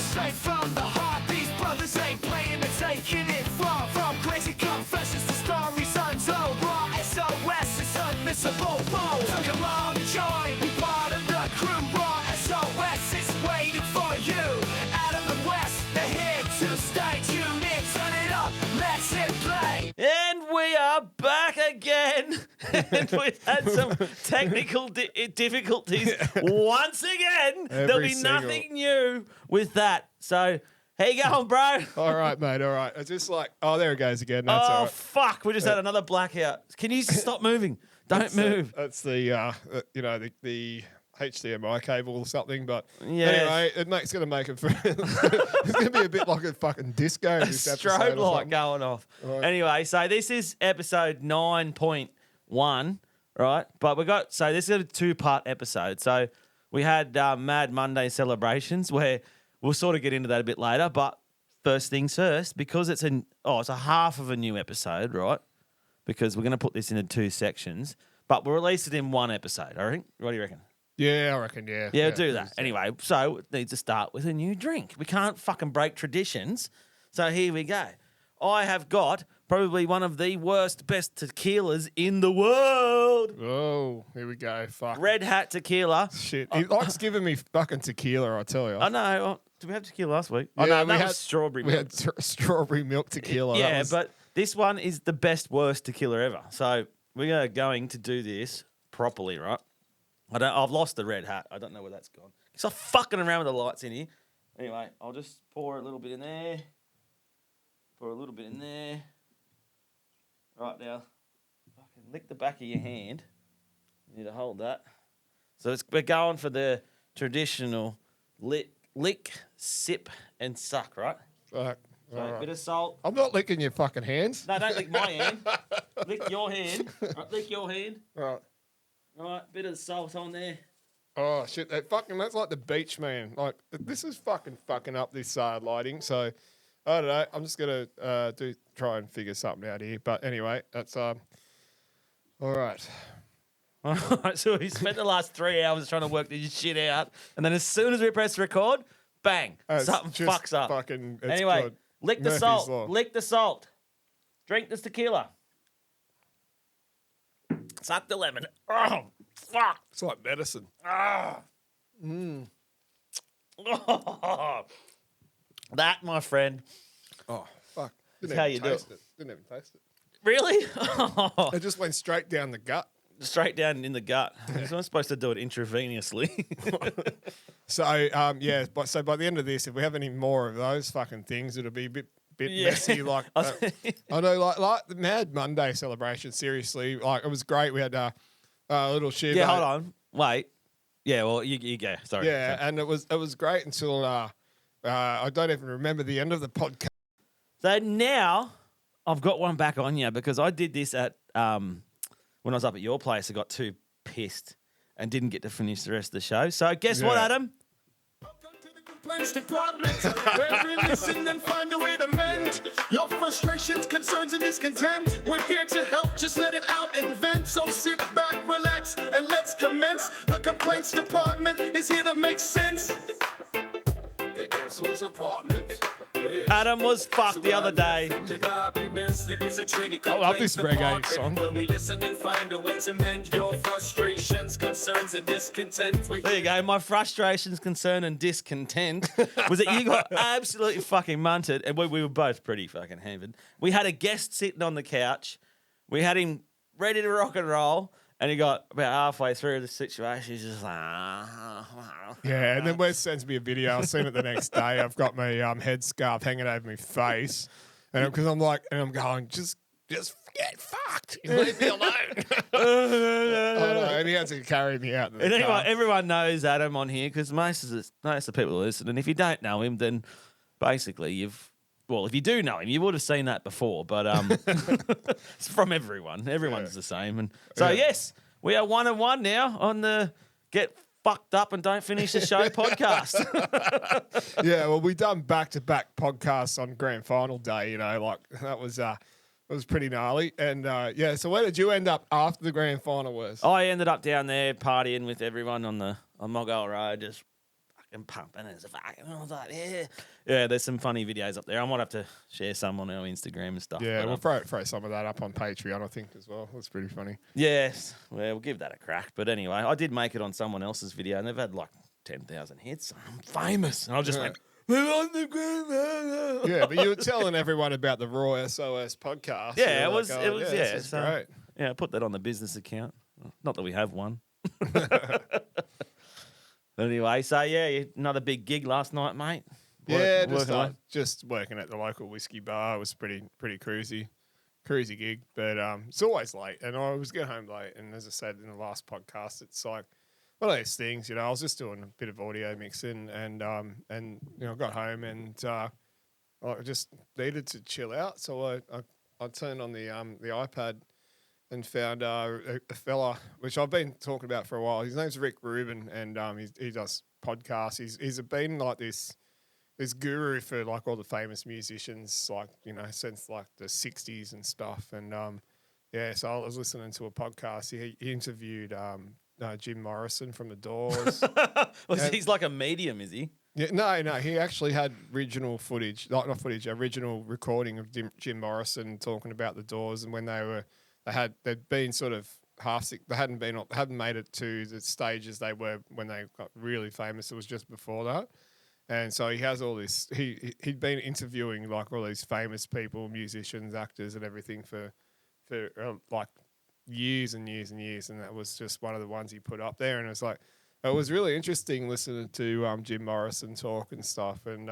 Straight from the heart, these brothers ain't playing, they're taking it far. From crazy confessions to stories untold. Raw SOS is unmissable. Bold. So come on, join, be part of the crew. Raw SOS is waiting for you. Adam and West, they're here to stay. Tune in, turn it up, let's hit play. And we are back again. And we've had some technical difficulties once again. There'll be nothing new with that. So, how you going, bro? All right, mate. All right. It's just like, oh, there it goes again. That's all right. Fuck. We just had another blackout. Can you stop moving? Don't move. That's the, the HDMI cable or something. But Yes. anyway, it's going to make it. It's going to be a bit like a fucking disco. This episode Strobe or light something. going off. Right. Anyway, so this is episode 9.1, right? But this is a 2-part episode. So we had Mad Monday celebrations where we'll sort of get into that a bit later. But first things first, because it's a half of a new episode, right? Because we're going to put this into 2 sections, but we'll release it in 1 episode, I think. What do you reckon? Yeah, I reckon, yeah. Yeah, do that. Anyway, so it needs to start with a new drink. We can't fucking break traditions. So here we go. I have got probably one of the best tequilas in the world. Oh, here we go. Fuck. Red Hat tequila. Shit. He likes giving me fucking tequila, I tell you. I know. Did we have tequila last week? Yeah, Oh, no, we that had was strawberry We milk. had strawberry milk tequila. That Yeah, was- but this one is the worst tequila ever. So we are going to do this properly, right? I've lost the Red Hat. I don't know where that's gone. Stop fucking around with the lights in here. Anyway, I'll just pour a little bit in there. Pour a little bit in there. Right now, fucking lick the back of your hand. You need to hold that. So we're going for the traditional lick, sip, and suck, right? Fuck. So All a right. bit of salt. I'm not licking your fucking hands. No, don't lick my hand. Lick your hand. Right, lick your hand. Right. Right, bit of salt on there. Oh shit! That's like the beach, man. Like this is fucking up this lighting. So I don't know. I'm just gonna try and figure something out here. But anyway, that's all right. All right, so we spent the last 3 hours trying to work this shit out, and then as soon as we press record, bang, It's something just fucks up. Fucking. It's Anyway, good. lick the Murphy's salt. Law. Lick the salt. Drink this tequila. Suck the lemon. Oh, fuck. It's like medicine. Ah. Oh. That, my friend. Oh fuck! Didn't how even you do taste it. Didn't even taste it. Really? It just went straight down the gut. Straight down in the gut. So I'm supposed to do it intravenously. So so by the end of this, if we have any more of those fucking things, it'll be a bit Yeah. messy. Like I know, like the Mad Monday celebration. Seriously, like it was great. We had a little shiv. Yeah, hold on. Wait. Yeah, well, you go. Sorry. Yeah, Sorry. and it was great until I don't even remember the end of the podcast. So now I've got one back on you because I did this at when I was up at your place. I got too pissed and didn't get to finish the rest of the show. So guess what, Yeah. Adam? Welcome to the complaints department, where we listen and find a way to mend your frustrations, concerns, and discontent. We're here to help, just let it out and vent. So sit back, relax, and let's commence. The complaints department is here to make sense. The SOS apartment. Adam was fucked the other day. I love this reggae song. When we listen and find a way to mend your frustrations, concerns, and discontent. There you go. My frustrations, concern, and discontent was that you got absolutely fucking munted, and we were both pretty fucking hammered. We had a guest sitting on the couch. We had him ready to rock and roll, and he got about halfway through the situation. He's just like, Yeah, and then Wes sends me a video. I've seen it the next day. I've got my headscarf hanging over my face, and because I'm going, just get fucked. Leave me alone. I know, and he had to carry me out. And everyone knows Adam on here because most of the people are listening. If you don't know him, then basically if you do know him, you would have seen that before. But it's from everyone. Everyone's the same. And so yes, we are 1-1 now on the Get Fucked Up and Don't Finish the Show podcast. Yeah, well, we done back-to-back podcasts on grand final day. Like that was it was pretty gnarly. And so where did you end up after the grand final was? I ended up down there partying with everyone on Moggle Road, just fucking pumping. And I was like, yeah. Yeah, there's some funny videos up there. I might have to share some on our Instagram and stuff. Yeah, but, we'll throw some of that up on Patreon, I think, as well. That's pretty funny. Yes, well, we'll give that a crack. But anyway, I did make it on someone else's video, and they've had like 10,000 hits. I'm famous. And I was just like, we're on the ground. Yeah, but you were telling everyone about the Raw SOS podcast. Yeah, You it were was, like, it was, yeah. This is So, great. yeah, I put that on the business account. Not that we have one. Anyway, so yeah, another big gig last night, mate. Yeah, Working away. just working at the local whiskey bar. It was pretty cruisy gig, but it's always late, and I was getting home late. And as I said in the last podcast, it's like one of those things, you know. I was just doing a bit of audio mixing, and you know, I got home and I just needed to chill out, so I turned on the iPad and found a fella which I've been talking about for a while. His name's Rick Rubin, and he does podcasts. He's been like this guru for like all the famous musicians, like, you know, since like the 60s and stuff. And yeah, so I was listening to a podcast. He interviewed Jim Morrison from The Doors. He's like a medium, is he? Yeah, no, he actually had original footage, not footage, original recording of Jim Morrison talking about The Doors, and when they'd been sort of they hadn't made it to the stages they were when they got really famous. It was just before that. And so he has all this. He'd been interviewing like all these famous people, musicians, actors, and everything for like years and years and years. And that was just one of the ones he put up there. And it was like, it was really interesting listening to Jim Morrison talk and stuff. And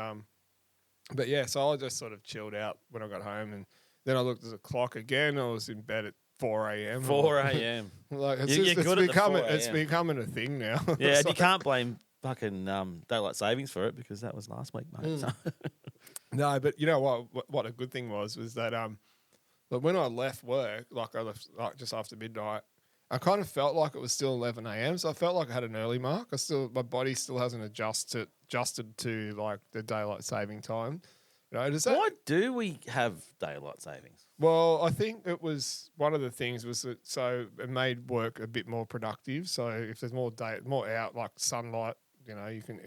but yeah, so I just sort of chilled out when I got home, and then I looked at the clock again. I was in bed at 4 a.m. 4 a.m. Like You're good at the 4 it's a.m. becoming a thing now. Yeah, It's and you like- can't blame fucking daylight savings for it because that was last week, mate. So. No, but you know what a good thing was that but when I left work, like I left like just after midnight, I kind of felt like it was still 11 a.m. So I felt like I had an early mark. My body still hasn't adjusted to like the daylight saving time. You know, Why do we have daylight savings? Well, I think it was one of the things was that so it made work a bit more productive. So if there's more out like sunlight, you know, you can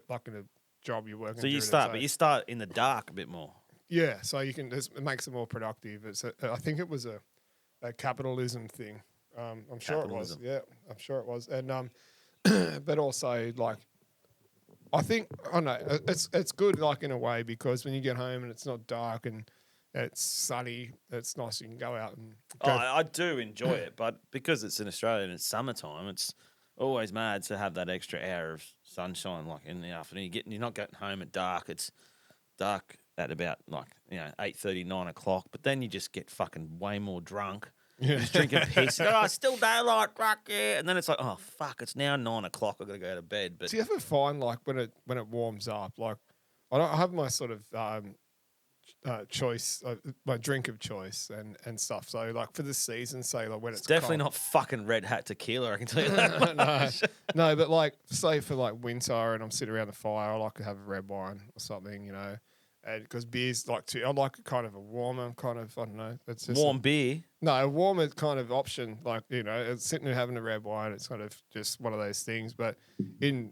like in a job you're working. So you start in the dark a bit more. Yeah, so you can. It makes it more productive. I think it was a capitalism thing. I'm sure it was. Yeah, I'm sure it was. And but also like, I think I know it's good like in a way because when you get home and it's not dark and it's sunny, it's nice. You can go out and. I do enjoy it, but because it's in Australia and it's summertime, it's always mad to have that extra hour of sunshine like in the afternoon. You're not getting home at dark. It's dark at about like 8:30, 9 o'clock, but then you just get fucking way more drunk. Yeah. Just drinking piss. It's still daylight, fuck yeah. And then it's like, oh fuck, it's now 9 o'clock. I've got to go to bed. But do you ever find like when it warms up, like I have my sort of choice, my drink of choice and stuff. So like for the season, say like when it's definitely cold. not fucking Red Hat tequila. I can tell you that. No, but like say for like winter and I'm sitting around the fire, I like to have a red wine or something, you know. And because beer's like I like kind of a warmer kind of, I don't know. It's just Warm beer. No, a warmer kind of option. Like, you know, it's sitting there having a red wine. It's kind of just one of those things. But in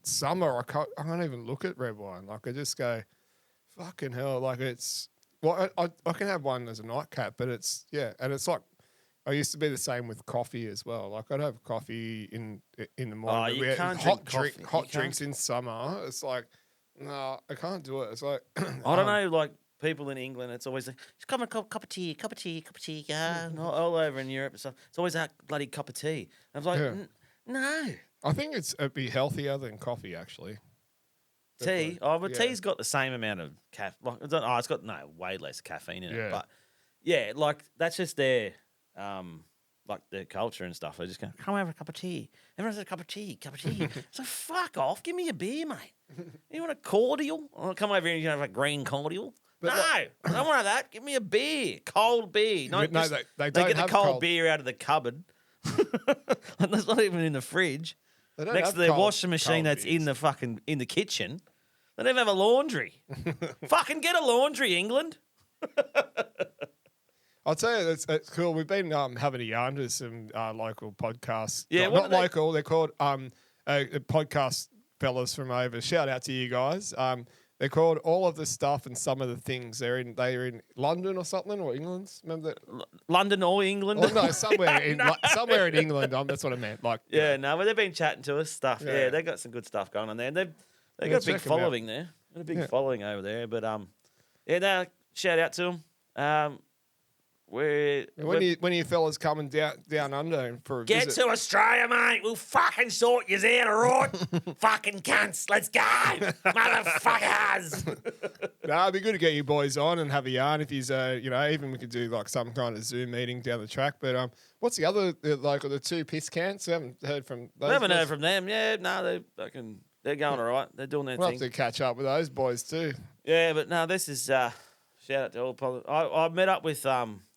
summer, I can't even look at red wine. Like, I just go, fucking hell. Like, it's, well, I can have one as a nightcap, but it's, yeah. And it's like, I used to be the same with coffee as well. Like, I'd have coffee in the morning. You can't hot drink coffee. hot drinks in summer. It's like, no, I can't do it. It's like, I don't know, like people in England, it's always like, just come and cup of tea, yeah. And all over in Europe and stuff. It's always that bloody cup of tea. I was like, Yeah. No. I think it'd be healthier than coffee, actually. Tea? Oh, but Yeah. tea's got the same amount of caffeine. Like, it's got way less caffeine in it. Yeah. But yeah, like that's just their like their culture and stuff. They just go, come have a cup of tea. Everyone says cup of tea. So fuck off. Give me a beer, mate. You want a cordial? I'll come over here and you have a green cordial. But no, I don't want that. Give me a beer, cold beer. No, Just- they they don't get the have cold beer out of the cupboard. That's not even in the fridge. They don't Next have to their cold- washing machine cold that's beers. in the kitchen. They don't even have a laundry. Fucking get a laundry, England. I'll tell you, it's cool. We've been having a yarn to some local podcasts. Yeah, No, what not are they- local. They're called a podcast fellas from over. Shout out to you guys. They're called All of the Stuff and Some of the Things. They're in London or something, or England. Remember that? London or England? Oh, no, somewhere in England. That's what I meant. Like, Yeah, no, but they've been chatting to us stuff. Yeah. Yeah, they got some good stuff going on there. They've Yeah, got a big check 'em out. following there. Got a big Yeah. following over there. But yeah, no, shout out to them. When when are you fellas coming down under for a get visit? to Australia, mate. We'll fucking sort you out, all right? Fucking cunts. Let's go, motherfuckers. No, it'd be good to get you boys on and have a yarn. If he's, even we could do like some kind of Zoom meeting down the track. But what's the other the two piss cans? I haven't heard from those. We haven't boys. heard from them. Yeah, no, they're going all right. They're doing their We'll thing. have to catch up with those boys too. Yeah, but no, this is shout out to all. I met up with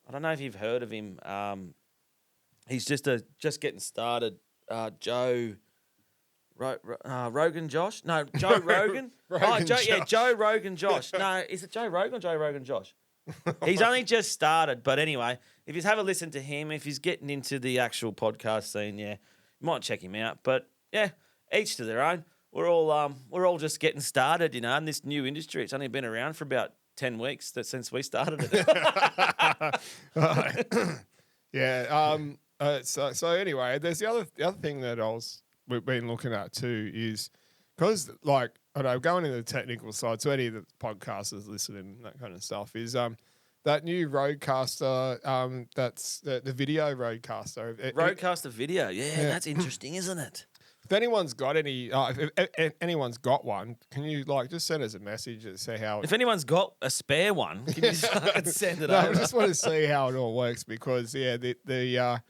I don't know if you've heard of him. He's just getting started. Joe Rogan Josh? No, Joe Rogan. Rogan Joe, yeah, Josh. Joe Rogan Josh. No, is it Joe Rogan or Joe Rogan Josh? He's only just started, but anyway, if you have a listen to him, if he's getting into the actual podcast scene, yeah, you might check him out. But yeah, each to their own. We're all just getting started, in this new industry. It's only been around for about 10 weeks since we started it. Yeah. So anyway, there's the other thing that we've been looking at too is because I know going into the technical side, so any of the podcasters listening and that kind of stuff is that new Roadcaster, that's the video Roadcaster. Roadcaster video, yeah, that's interesting, isn't it? If anyone's got any, if anyone's got one, can you just send us a message and say how? If anyone's got a spare one, can you send it No, I over? just want to see how it all works because the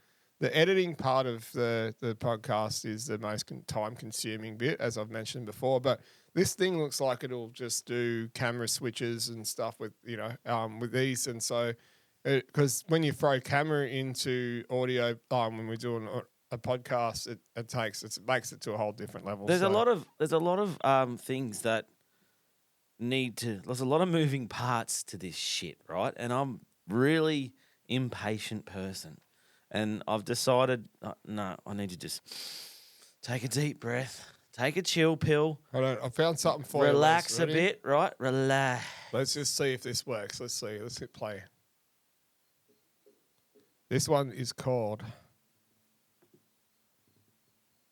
editing part of the podcast is the most time consuming bit, as I've mentioned before. But this thing looks like it'll just do camera switches and stuff with with these, and so because when you throw camera into audio, when we're doing a podcast, it makes it to a whole different level. There's a lot of things that there's a lot of moving parts to this shit, right? And I'm really impatient person. And I've decided, no, I need to just take a deep breath, take a chill pill, I found something for relax you. a bit, right? Relax. Let's just see if this works. Let's see. Let's hit play. This one is called.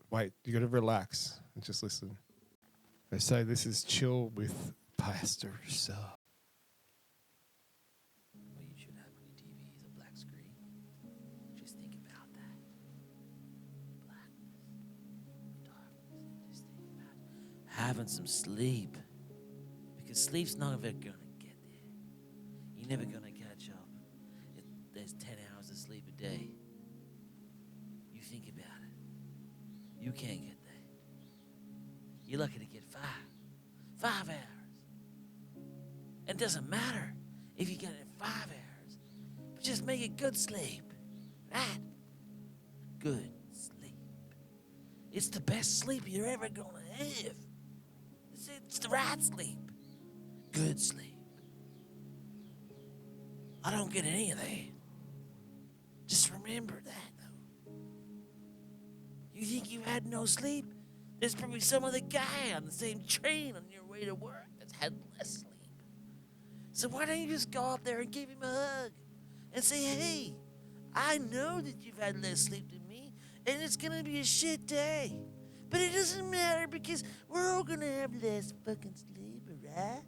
Wait, you got to relax and just listen. They say this is chill with Pastor Sub. What you should have on your TV is a black screen. Just think about that. Blackness, darkness, just think about having some sleep. Because sleep's not ever going to get there. You're never going to catch up. There's 10 hours of sleep a day. You think about it. You can't get there. You're lucky to get 5 hours. It doesn't matter if you get it 5 hours, but just make it good sleep, right? Good sleep. It's the best sleep you're ever gonna have. It's the right sleep. Good sleep. I don't get any of that. Just remember that, though. You think you had no sleep? There's probably some other guy on the same train on your way to work that's had less sleep. So why don't you just go up there and give him a hug and say, hey, I know that you've had less sleep than me, and it's going to be a shit day. But it doesn't matter because we're all going to have less fucking sleep, alright?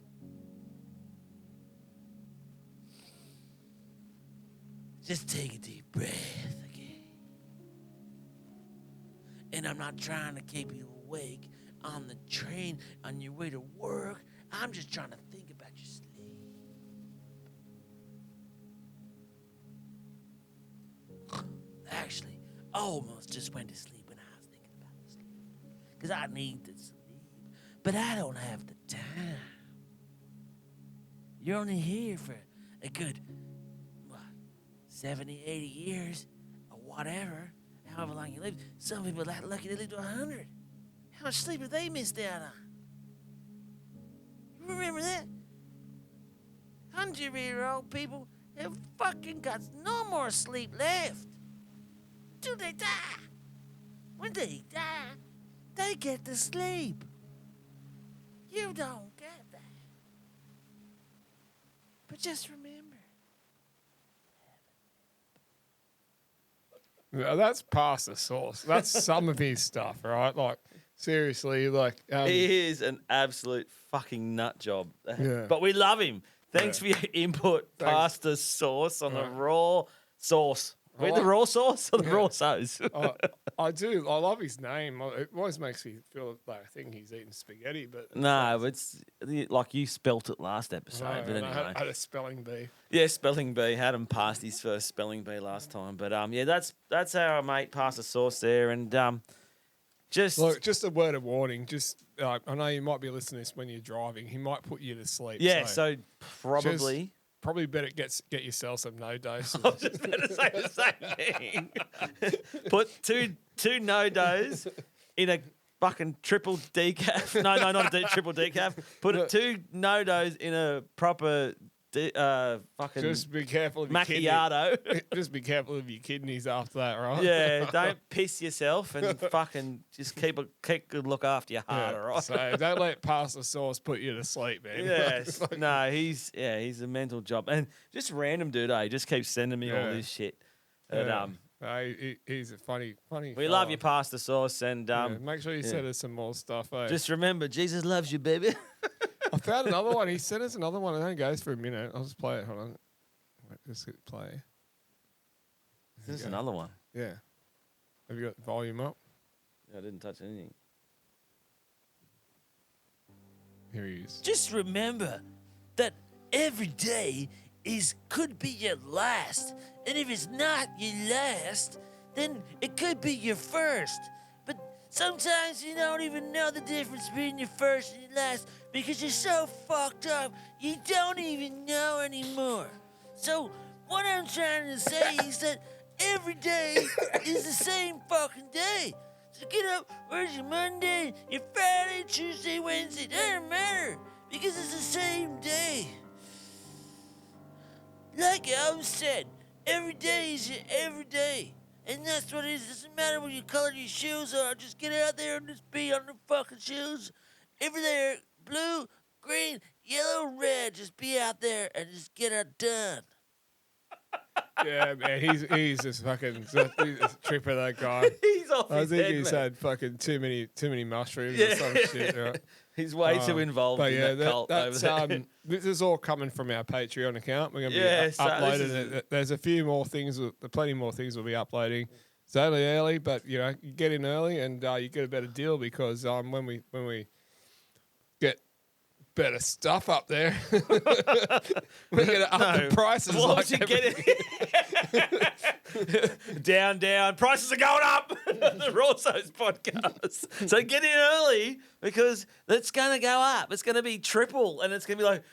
Just take a deep breath, okay? And I'm not trying to keep you awake on the train on your way to work. I'm just trying to think about your sleep. Actually, I almost just went to sleep when I was thinking about the sleep. Because I need to sleep. But I don't have the time. You're only here for a good, 70, 80 years, or whatever, however long you live. Some people are lucky to live to 100. How much sleep have they missed out on? You remember that? 100-year-old people have fucking got no more sleep left. Till they die. When they die, they get to sleep. You don't get that. But just remember. No, that's pasta sauce. That's some of his stuff, right? Like, seriously, like... He is an absolute fucking nut job. Yeah. But we love him. Thanks for your input, pasta sauce on the raw sauce. With the raw sauce or the raw sauce? I do. I love his name. It always makes me feel like I think he's eating spaghetti, but... No, it's like you spelt it last episode. But anyway. I had a spelling bee. Yeah, spelling bee. Had him past his first spelling bee last time. But yeah, that's our mate pasta sauce there. And just... Look, just a word of warning. Just I know you might be listening to this when you're driving. He might put you to sleep. Yeah, so probably... Probably better get yourself some no doses. I was just about to say the same thing. Put two no dos in a fucking triple decaf. No, not a triple decaf. Put two no dos in a proper fucking Just be careful of your macchiato. Just be careful of your kidneys after that, right? Yeah, don't piss yourself and fucking just keep good look after your heart, all right? So don't let pasta sauce put you to sleep, man. Yes. No, he's a mental job. And just random dude, just keeps sending me all this shit. And, he's a funny we love your pasta sauce and make sure you send us some more stuff. Just remember, Jesus loves you, baby. I found another one. He sent us another one. It only goes for a minute. I'll just play it. Hold on. Wait, just hit play. This is another one. Yeah. Have you got the volume up? I didn't touch anything. Here he is. Just remember that every day could be your last. And if it's not your last, then it could be your first. But sometimes you don't even know the difference between your first and your last because you're so fucked up, you don't even know anymore. So what I'm trying to say is that every day is the same fucking day. So get up, where's your Monday, your Friday, Tuesday, Wednesday, doesn't matter because it's the same day. Like I always said, every day is your every day. And that's what it is. It doesn't matter what your color your shoes are. Just get out there and just be on the fucking shoes. Every day, blue, green, yellow, red. Just be out there and just get it done. Yeah, man, he's just fucking he's a tripper, that guy. He's off I his think head, he's man. had fucking too many mushrooms or some shit. Right? He's way too involved But in that cult over there. This is all coming from our Patreon account. We're going to be Yeah, so uploading this it. There's a few more things, plenty more things we'll be uploading. It's only early, but you get in early and you get a better deal because when we get better stuff up there, we're going to up the prices. What like would you get it? Down. Prices are going up. The Raw SOS Podcast. So get in early because it's going to go up. It's going to be triple and it's going to be like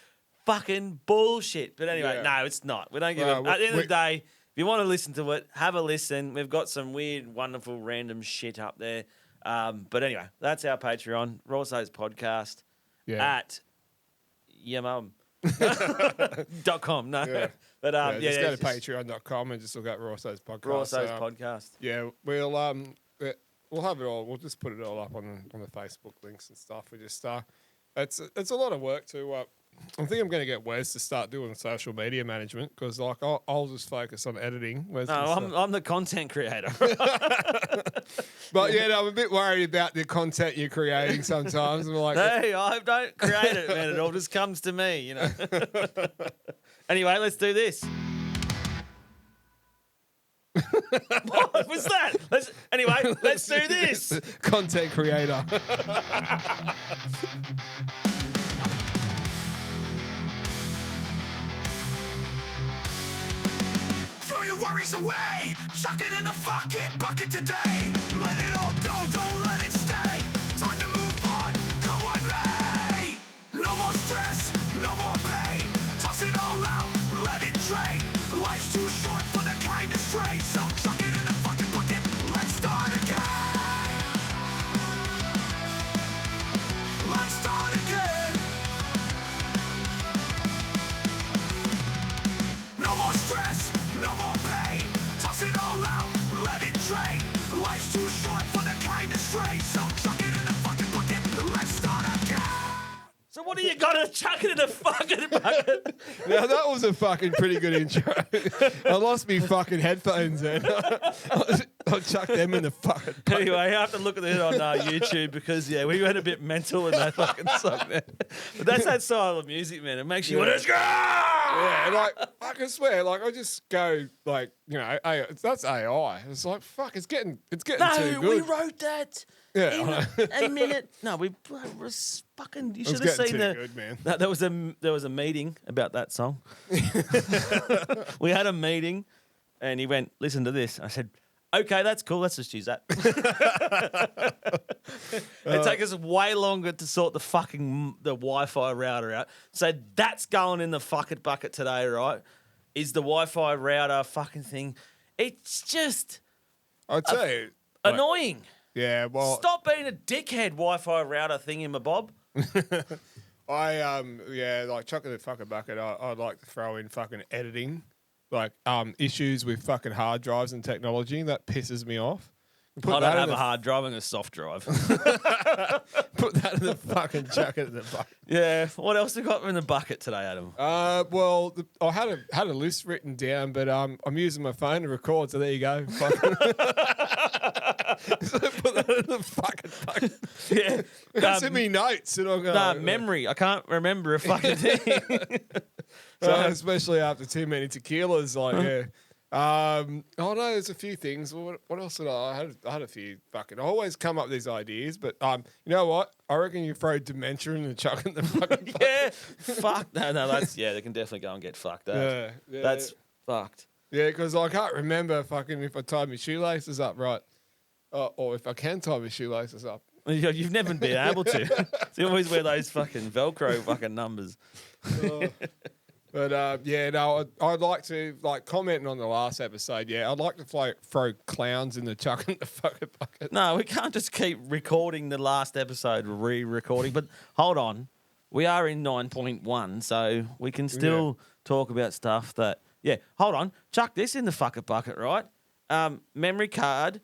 fucking bullshit. But anyway, no, it's not. We don't give a... At the end of the day, if you want to listen to it, have a listen. We've got some weird, wonderful, random shit up there. But anyway, that's our Patreon, Raw SOS Podcast at yamum.com. No. Yeah. But just go to patreon.com and just look at Raw SOS Podcast. Raw SOS Podcast. Yeah, we'll have it all. We'll just put it all up on the Facebook links and stuff. We just it's a lot of work to. I think I'm going to get Wes to start doing social media management because like I'll just focus on editing. No, I'm the content creator. But I'm a bit worried about the content you're creating sometimes. I'm like, hey, I don't create it, man. It all just comes to me, Anyway, let's do this. What was that? Let's do this. Content creator. Throw your worries away, chuck it in the fucking bucket today. Let it all go, don't let it stay. Time to move on, go on, Ray. No more stress, no more pain. Toss it all out, let it drain. Life's too short for the kind of stray. So chuck it in the fucking bucket, let's start again. Let's start again. No more stress, no more pain. Toss it all out, let it drain. Life's too short for the kind of stray. So chuck it in the fucking bucket, let's start again. What do you got to chuck it in the fucking bucket? Now that was a fucking pretty good intro. I lost me fucking headphones then. I chucked them in the fucking bucket. Anyway, you have to look at it on YouTube because, yeah, we went a bit mental in that fucking song there. But that's that style of music, man. It makes you want to go! Yeah, like, I can swear, like, I just go, like, you know, that's AI. It's like, fuck, it's getting too No, we good. wrote that Yeah, in a minute. No, we was fucking. You should have seen too good, man. There was a meeting about that song. We had a meeting, and he went, "Listen to this." I said, "Okay, that's cool. Let's just use that." It took us way longer to sort the Wi-Fi router out. So that's going in the fucking bucket today, right? Is the Wi-Fi router fucking thing? It's just I'll tell you. Like, annoying. yeah, well, Stop being a dickhead, Wi-Fi router thingamabob. yeah, like chucking the fucking bucket. I'd like to throw in fucking editing, like issues with fucking hard drives and technology. That pisses me off. I don't have a hard drive and a soft drive. Put that in the fucking chuck it in the bucket. Yeah. What else we got in the bucket today, Adam? Well, I had a list written down, but I'm using my phone to record, so there you go. Fucking so put that in the fucking bucket. Yeah. That's in me notes, and I'll go. Nah, memory. I can't remember a fucking thing. Especially after too many tequilas, like yeah. Oh no, there's a few things. What else did I had a few fucking. I always come up with these ideas, but you know what? I reckon you throw dementia in the chuck in the fucking bucket. Yeah. Fuck. No, that's they can definitely go and get fucked. Yeah, That's fucked. yeah, because I can't remember fucking if I tied my shoelaces up right, or if I can tie my shoelaces up. You've never been able to. So you always wear those fucking Velcro fucking numbers. But yeah, no, I'd like to commenting on the last episode. Yeah, I'd like to throw clowns in the chuck in the fucking bucket. No, we can't just keep recording the last episode, re-recording. But hold on, we are in 9.1, so we can still talk about stuff that. Yeah, hold on, chuck this in the fucking bucket, right? Memory card.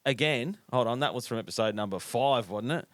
Again, hold on, that was from episode number 5, wasn't it?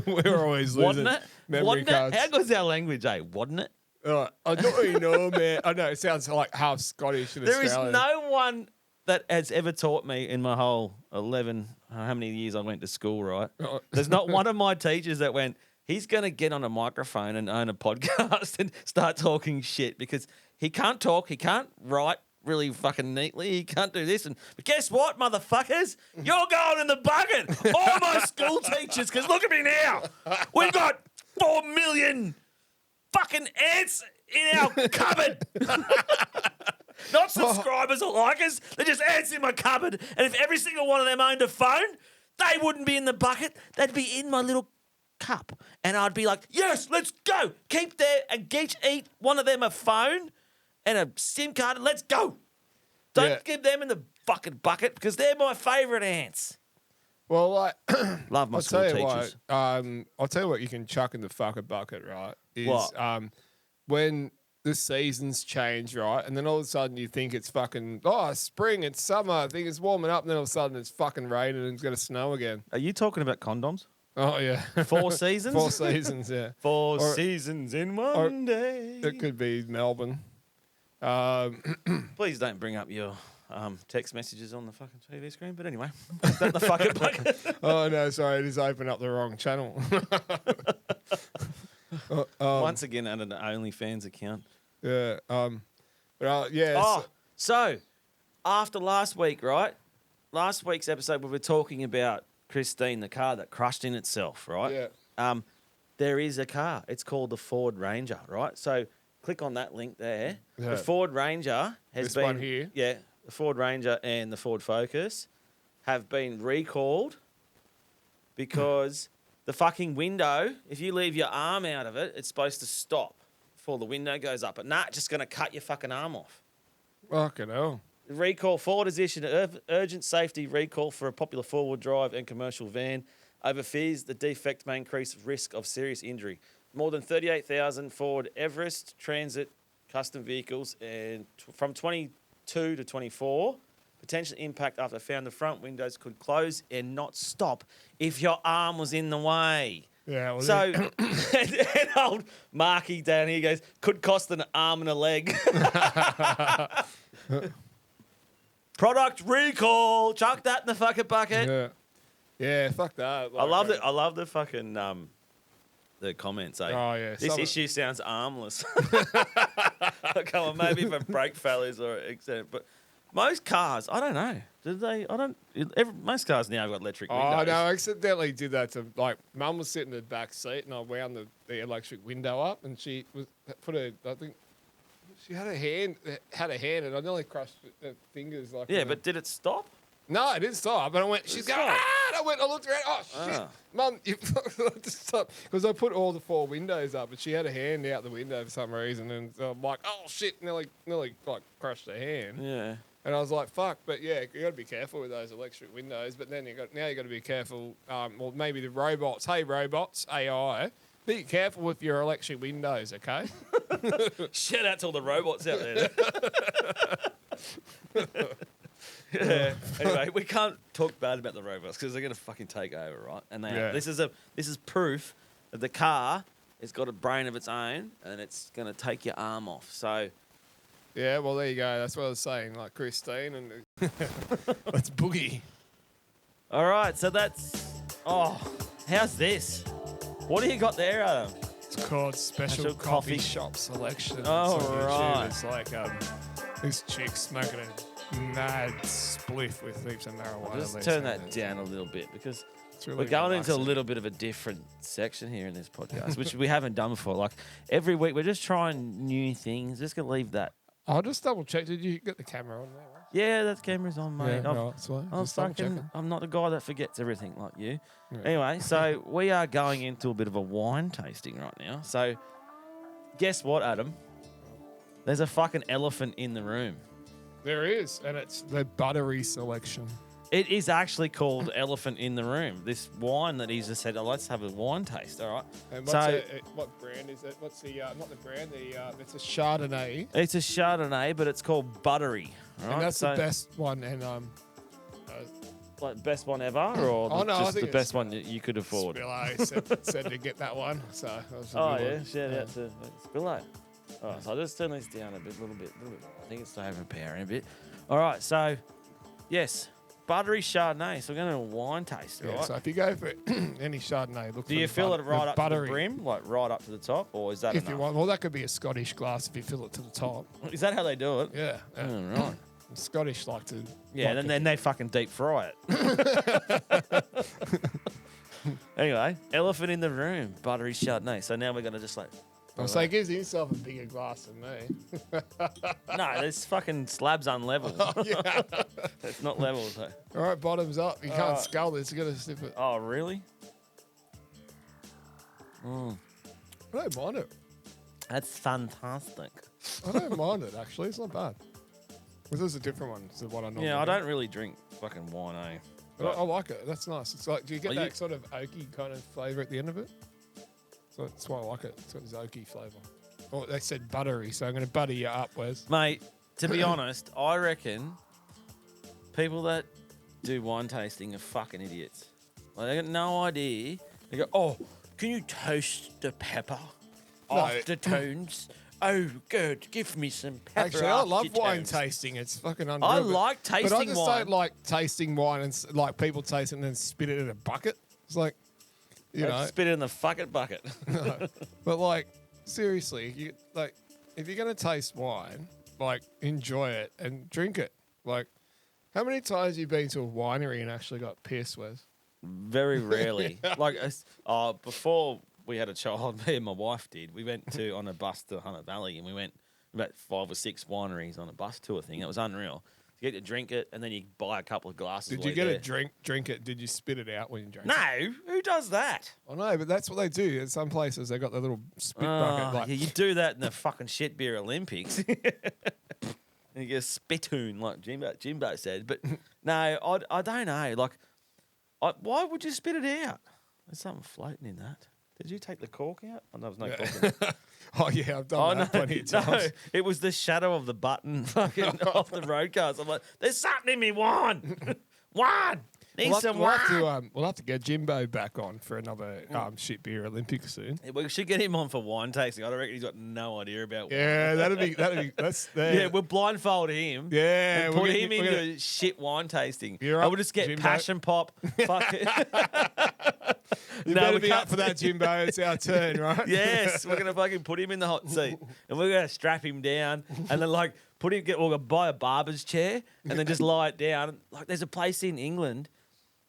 We're always losing wasn't it? memory wasn't cards. It? How good's our language, eh? Wasn't it? I don't really know, man. I know it sounds like half Scottish and There is Australian. no one that has ever taught me in my whole 11, how many years I went to school, right? Oh. There's not one of my teachers that went, he's going to get on a microphone and own a podcast and start talking shit because he can't talk, he can't write really fucking neatly, he can't do this. But guess what, motherfuckers? You're going in the bucket. All my school teachers, because look at me now. We've got 4 million fucking ants in our cupboard. Not subscribers or likers. They're just ants in my cupboard. And if every single one of them owned a phone, they wouldn't be in the bucket. They'd be in my little cup. And I'd be like, yes, let's go. Keep there and each one of them a phone and a SIM card and let's go. Don't give them in the fucking bucket because they're my favourite ants. Well, like, Love my school teachers. I'll tell you what you can chuck in the fucking bucket, right? Is What? When the seasons change, right? And then all of a sudden you think it's fucking, spring, it's summer, I think it's warming up, and then all of a sudden it's fucking raining and it's going to snow again. Are you talking about condoms? Oh, yeah. 4 seasons? 4 seasons, yeah. 4 seasons in one day. It could be Melbourne. Please don't bring up your text messages on the fucking TV screen. But anyway, is that the fucking bucket? Oh, no, sorry. I just opened up the wrong channel. Once again, under the OnlyFans account. Yeah. Yeah. So after last week, right? Last week's episode, we were talking about Christine, the car that crushed in itself, right? Yeah. There is a car. It's called the Ford Ranger, right? So click on that link there. Yeah. The Ford Ranger has This been one here? Yeah, the Ford Ranger and the Ford Focus have been recalled because the fucking window, if you leave your arm out of it, it's supposed to stop before the window goes up. But it's just going to cut your fucking arm off. Fucking hell. The recall, Ford has issued an urgent safety recall for a popular four-wheel drive and commercial van over fears the defect may increase risk of serious injury. More than 38,000 Ford Everest Transit custom vehicles and from 22 to 24 potential impact after found the front windows could close and not stop if your arm was in the way. Yeah. Well, So, and old Marky down here goes, could cost an arm and a leg. Product recall. Chuck that in the fucking bucket. yeah. Yeah. Fuck that. I love it. I love the fucking the comments. Eh? Oh, yeah, This some- issue sounds armless. Come on, maybe for brake failures or extent, but most cars, I don't know. Did they? I don't. Most cars now have got electric windows. Oh no! I accidentally did that to Mum was sitting in the back seat and I wound the electric window up and she was put a I think she had a hand and I nearly crushed her fingers like. Yeah, but did it stop? no, it didn't stop. And I went, she's going, stop. and I looked around. Oh shit, Ah. Mum, you stop because I put all the 4 windows up, but she had a hand out the window for some reason, and so I'm like, oh shit, nearly like crushed her hand. Yeah. And I was like, fuck, but yeah, you got to be careful with those electric windows. But then you got to be careful. Well, maybe the robots. Hey, robots, AI, be careful with your electric windows, okay? Shout out to all the robots out there. Yeah. Anyway, we can't talk bad about the robots because they're gonna fucking take over, right? And they Yeah. this is proof that the car has got a brain of its own and it's gonna take your arm off. So Yeah, well, there you go. That's what I was saying. Like Christine and let's boogie. all right, so that's how's this? What do you got there, Adam? It's called Special Special Coffee Coffee. Shop Selection. Oh, It's on YouTube. right. It's like this chick smoking a mad spliff with heaps of marijuana. Just leaves turn in that it. down a little bit because It's really we're going into a relaxing. little bit of a different section here in this podcast, which we haven't done before. Like every week, we're just trying new things. Just gonna leave that. I'll just double check. Did you get the camera on there? Right? Yeah, that camera's on, mate. Yeah, I've- right, that's fine. I'm Just double fucking, checking. I'm not the guy that forgets everything like you. Yeah. Anyway, so we are going into a bit of a wine tasting right now. So guess what, Adam? There's a fucking elephant in the room. There is, and it's the buttery selection. It is actually called Elephant in the Room. This wine that he's just said, let's have a wine taste, all right? And So what brand is it? What's the not the brand? It's a Chardonnay, it's a Chardonnay, but it's called Buttery. All right? and that's So, the best one. And like, best one ever, or Oh, no, I just think the it's best one that you could afford? Spillo said to get that one. So that was a Oh, good yeah, one. shout out to Spillo. All right, so I'll just turn this down a little bit. I think it's overpowering a bit. All right, so, yes, buttery Chardonnay. So we're going to wine taste, Yeah, right? so if you go for any Chardonnay, look for Do you the fill but- it right the up buttery. to the brim, like right up to the top, or is that If enough? you want, well, that could be a Scottish glass if you fill it to the top. Is that how they do it? Yeah, yeah. Oh, right. Scottish like to. Yeah, like and to- then they fucking deep fry it. Anyway, elephant in the room, buttery Chardonnay. So now we're going to just like... I'll say, gives himself a bigger glass than me. No, this fucking slab's unlevel. Yeah. It's not level. So. All right, bottoms up. You can't scull this. You got to sniff it. Oh, really? I don't mind it. That's fantastic. I don't mind it, actually. It's not bad. This is a different one to what I normally Yeah, I do. don't really drink fucking wine, eh? But I like it. That's nice. It's like, do you get Well, that you- sort of oaky kind of flavour at the end of it? So that's why I like it. It's got this oaky flavour. Oh, they said buttery, so I'm going to butter you up, Wes. Mate, to be honest, I reckon people that do wine tasting are fucking idiots. Like, they got no idea. They go, oh, can you toast the pepper aftertones? Oh, good. Give me some pepper. Actually, I love wine aftertones." tasting. It's fucking unreal. I but- like tasting But I just wine. don't like tasting wine and like people taste it and then spit it in a bucket. It's like, you know. Spit it in the fucking bucket. But like, seriously, you like if you're gonna taste wine, like enjoy it and drink it. Like, how many times have you been to a winery and actually got pissed, Wes? Very rarely. Like, before we had a child, me and my wife did. We went on a bus to Hunter Valley, and we went about 5 or 6 wineries on a bus tour thing. It was unreal. You get to drink it, and then you buy a couple of glasses. Did while you you're get there. a drink it? Did you spit it out when you drank it? No, who does that? I know, but that's what they do. In some places, they got the little spit bucket. Like, yeah, you do that in the fucking shit beer Olympics. And you get a spittoon, like Jimbo said. But no, I don't know. Like, why would you spit it out? There's something floating in that. Did you take the cork out? Oh, there was no cork in it. oh yeah, I've done that plenty of times. No, it was the shadow of the button fucking off the road cars. I'm like, there's something in me wine. Wine. Need We'll some we'll have to get Jimbo back on for another shit beer Olympics soon. We should get him on for wine tasting. I reckon he's got no idea about wine. Yeah, that'd be that's there. Yeah, we'll blindfold him. Yeah, and we'll put get- him we're into gonna- shit wine tasting. You're I up, would just get Jimbo. passion pop. Fuck it. You No, better we be can't- up for that, Jimbo. It's our turn, right? Yes, we're gonna fucking put him in the hot seat, and we're gonna strap him down, and then like we'll buy a barber's chair, and then just lie it down. Like there's a place in England,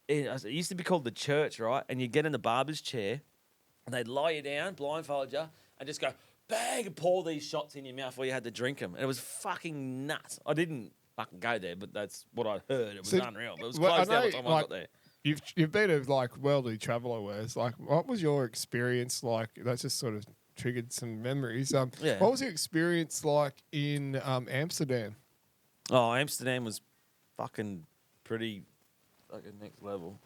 it used to be called the Church, right? And you get in the barber's chair, and they'd lie you down, blindfold you, and just go bang and pour these shots in your mouth while you had to drink them. And it was fucking nuts. I didn't fucking go there, but that's what I heard. It was unreal. But it was well, I closed down by the know, time I like, got there. You've been a like worldly traveller, Wes. Like, what was your experience like? That just sort of triggered some memories. Yeah. What was your experience like in Amsterdam? Oh, Amsterdam was fucking pretty fucking next level.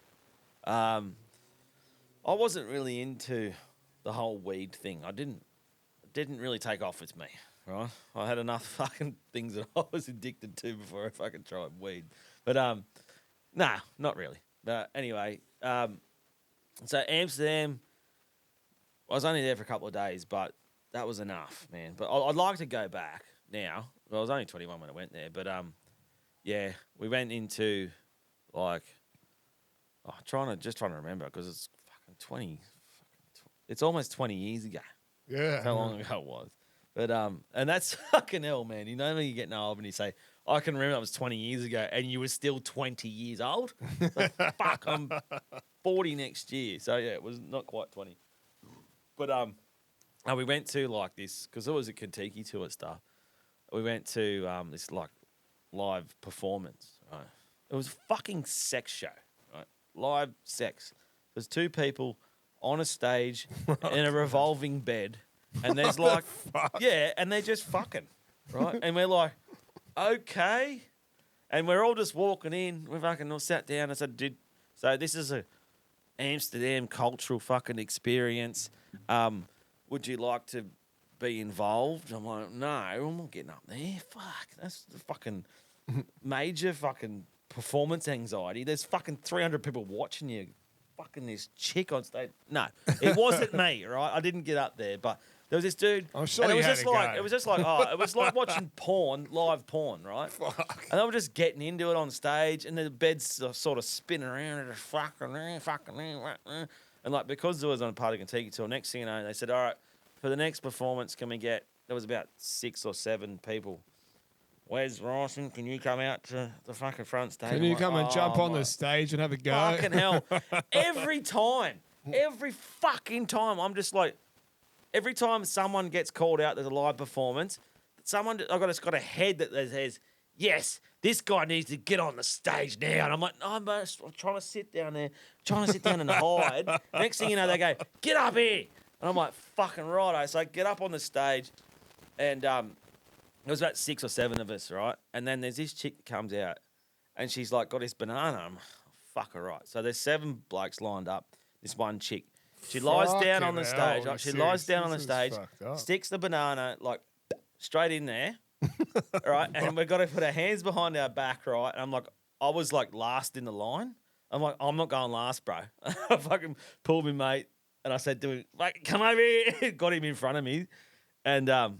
I wasn't really into the whole weed thing. It didn't really take off with me, right? I had enough fucking things that I was addicted to before I fucking tried weed. But nah, not really. But anyway, so Amsterdam, I was only there for a couple of days, but that was enough, man. But I'd like to go back now. Well, I was only 21 when I went there, but yeah, we went into like, trying to remember because it's fucking 20. It's almost 20 years ago. Yeah. That's how long ago it was. But and that's fucking hell, man. You know when you get old and you say, I can remember that was 20 years ago and you were still 20 years old? Like, fuck, I'm 40 next year. So yeah, it was not quite 20. But we went to like this, because it was a Kentucky tour stuff. We went to this like live performance, right? It was a fucking sex show, right? Live sex. There's two people on a stage in a revolving bed, and there's like, yeah, and they're just fucking, right? And we're like, okay, and we're all just walking in. We fucking all sat down and said, so this is a Amsterdam cultural fucking experience. Would you like to be involved? I'm like, no, I'm not getting up there. Fuck, that's the fucking major fucking performance anxiety. There's fucking 300 people watching you. Fucking this chick on stage. No, it wasn't me, right? I didn't get up there, but there was this dude. I'm sure and you had to go. it was just like, it was like watching porn, live porn, right? Fuck. And they were just getting into it on stage, and the bed's sort of spinning around, and just fucking, and like because it was on a party Kentucky tour, next thing you know, they said, all right, for the next performance, can we get? There was about 6 or 7 people. Where's Rawson? Can you come out to the fucking front stage? Can you come and jump on the stage and have a go? Fucking hell. Every fucking time, I'm just like, every time someone gets called out, there's a live performance, I've got a head that says, yes, this guy needs to get on the stage now. And I'm like, no, I'm trying to sit down there, and hide. Next thing you know, they go, get up here. And I'm like, fucking righto. So I get up on the stage, and there was about 6 or 7 of us, right? And then there's this chick that comes out, and she's like got this banana. I'm like, fuck her, right. So there's 7 blokes lined up. This one chick, she lies down on the stage. Right? She lies down on the stage, sticks the banana like straight in there, right? And we've got to put our hands behind our back, right? And I'm like, I was like last in the line. I'm like, I'm not going last, bro. I fucking pulled my mate, and I said to him, like, come over here. Got him in front of me. And I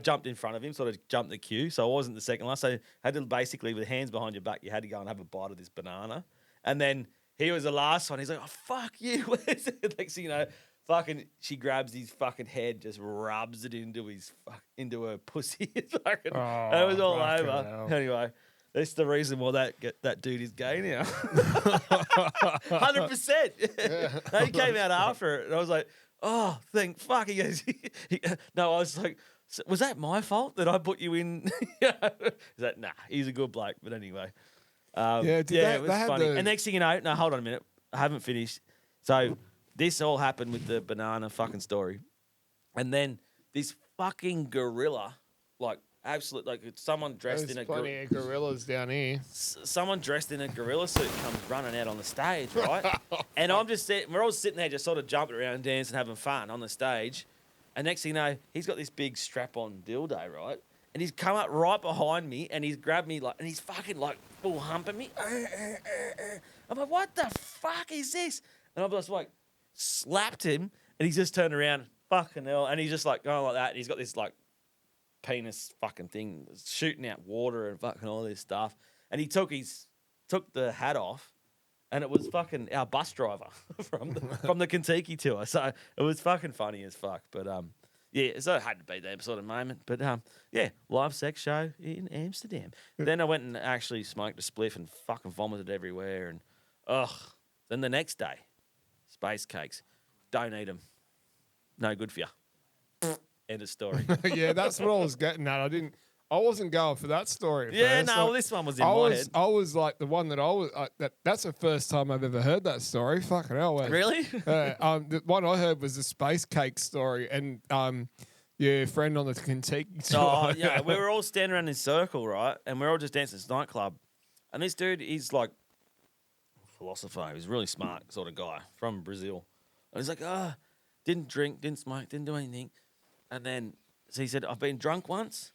jumped in front of him, sort of jumped the queue, so I wasn't the second last. So I had to basically, with hands behind your back, you had to go and have a bite of this banana. And then he was the last one. He's like, oh, fuck you. Next thing you know, fucking, she grabs his fucking head, just rubs it into her pussy. And it was all over. hell. Anyway, that's the reason why that dude is gay now. 100%. He came out after it, and I was like, oh, thank fuck. He goes, no, I was like, was that my fault that I put you in? He's like, nah, he's a good bloke. But anyway. It was funny. And next thing you know, no, hold on a minute. I haven't finished. So this all happened with the banana fucking story. And then this fucking gorilla, like, absolute, like someone dressed in a plenty of gorillas down here. someone dressed in a gorilla suit comes running out on the stage, right? And I'm just we're all sitting there just sort of jumping around, dancing, having fun on the stage. And next thing you know, he's got this big strap-on dildo, right? and he's come up right behind me, and he's grabbed me and he's fucking full humping me. I'm like, what the fuck is this? And I'm just slapped him, and he's just turned around, fucking hell, and he's just going like that, and he's got this penis fucking thing shooting out water and fucking all this stuff, and he took the hat off. And it was fucking our bus driver from the Kentucky tour. So it was fucking funny as fuck. But yeah, so it had to be that sort of moment. But yeah, live sex show in Amsterdam. Then I went and actually smoked a spliff and fucking vomited everywhere. And then the next day, space cakes. Don't eat them. No good for you. End of story. Yeah, that's what I was getting at. I wasn't going for that story. Yeah, first. no, this one was in my head. I was like the one that I was. That's the first time I've ever heard that story. Fucking hell, man. Really? The one I heard was the space cake story, and your friend on the Kentucky tour. Oh, yeah, we were all standing around in a circle, right? And we're all just dancing at this nightclub. And this dude, he's like a philosopher. He's a really smart sort of guy from Brazil. And he's like, didn't drink, didn't smoke, didn't do anything. And then, so he said, I've been drunk once.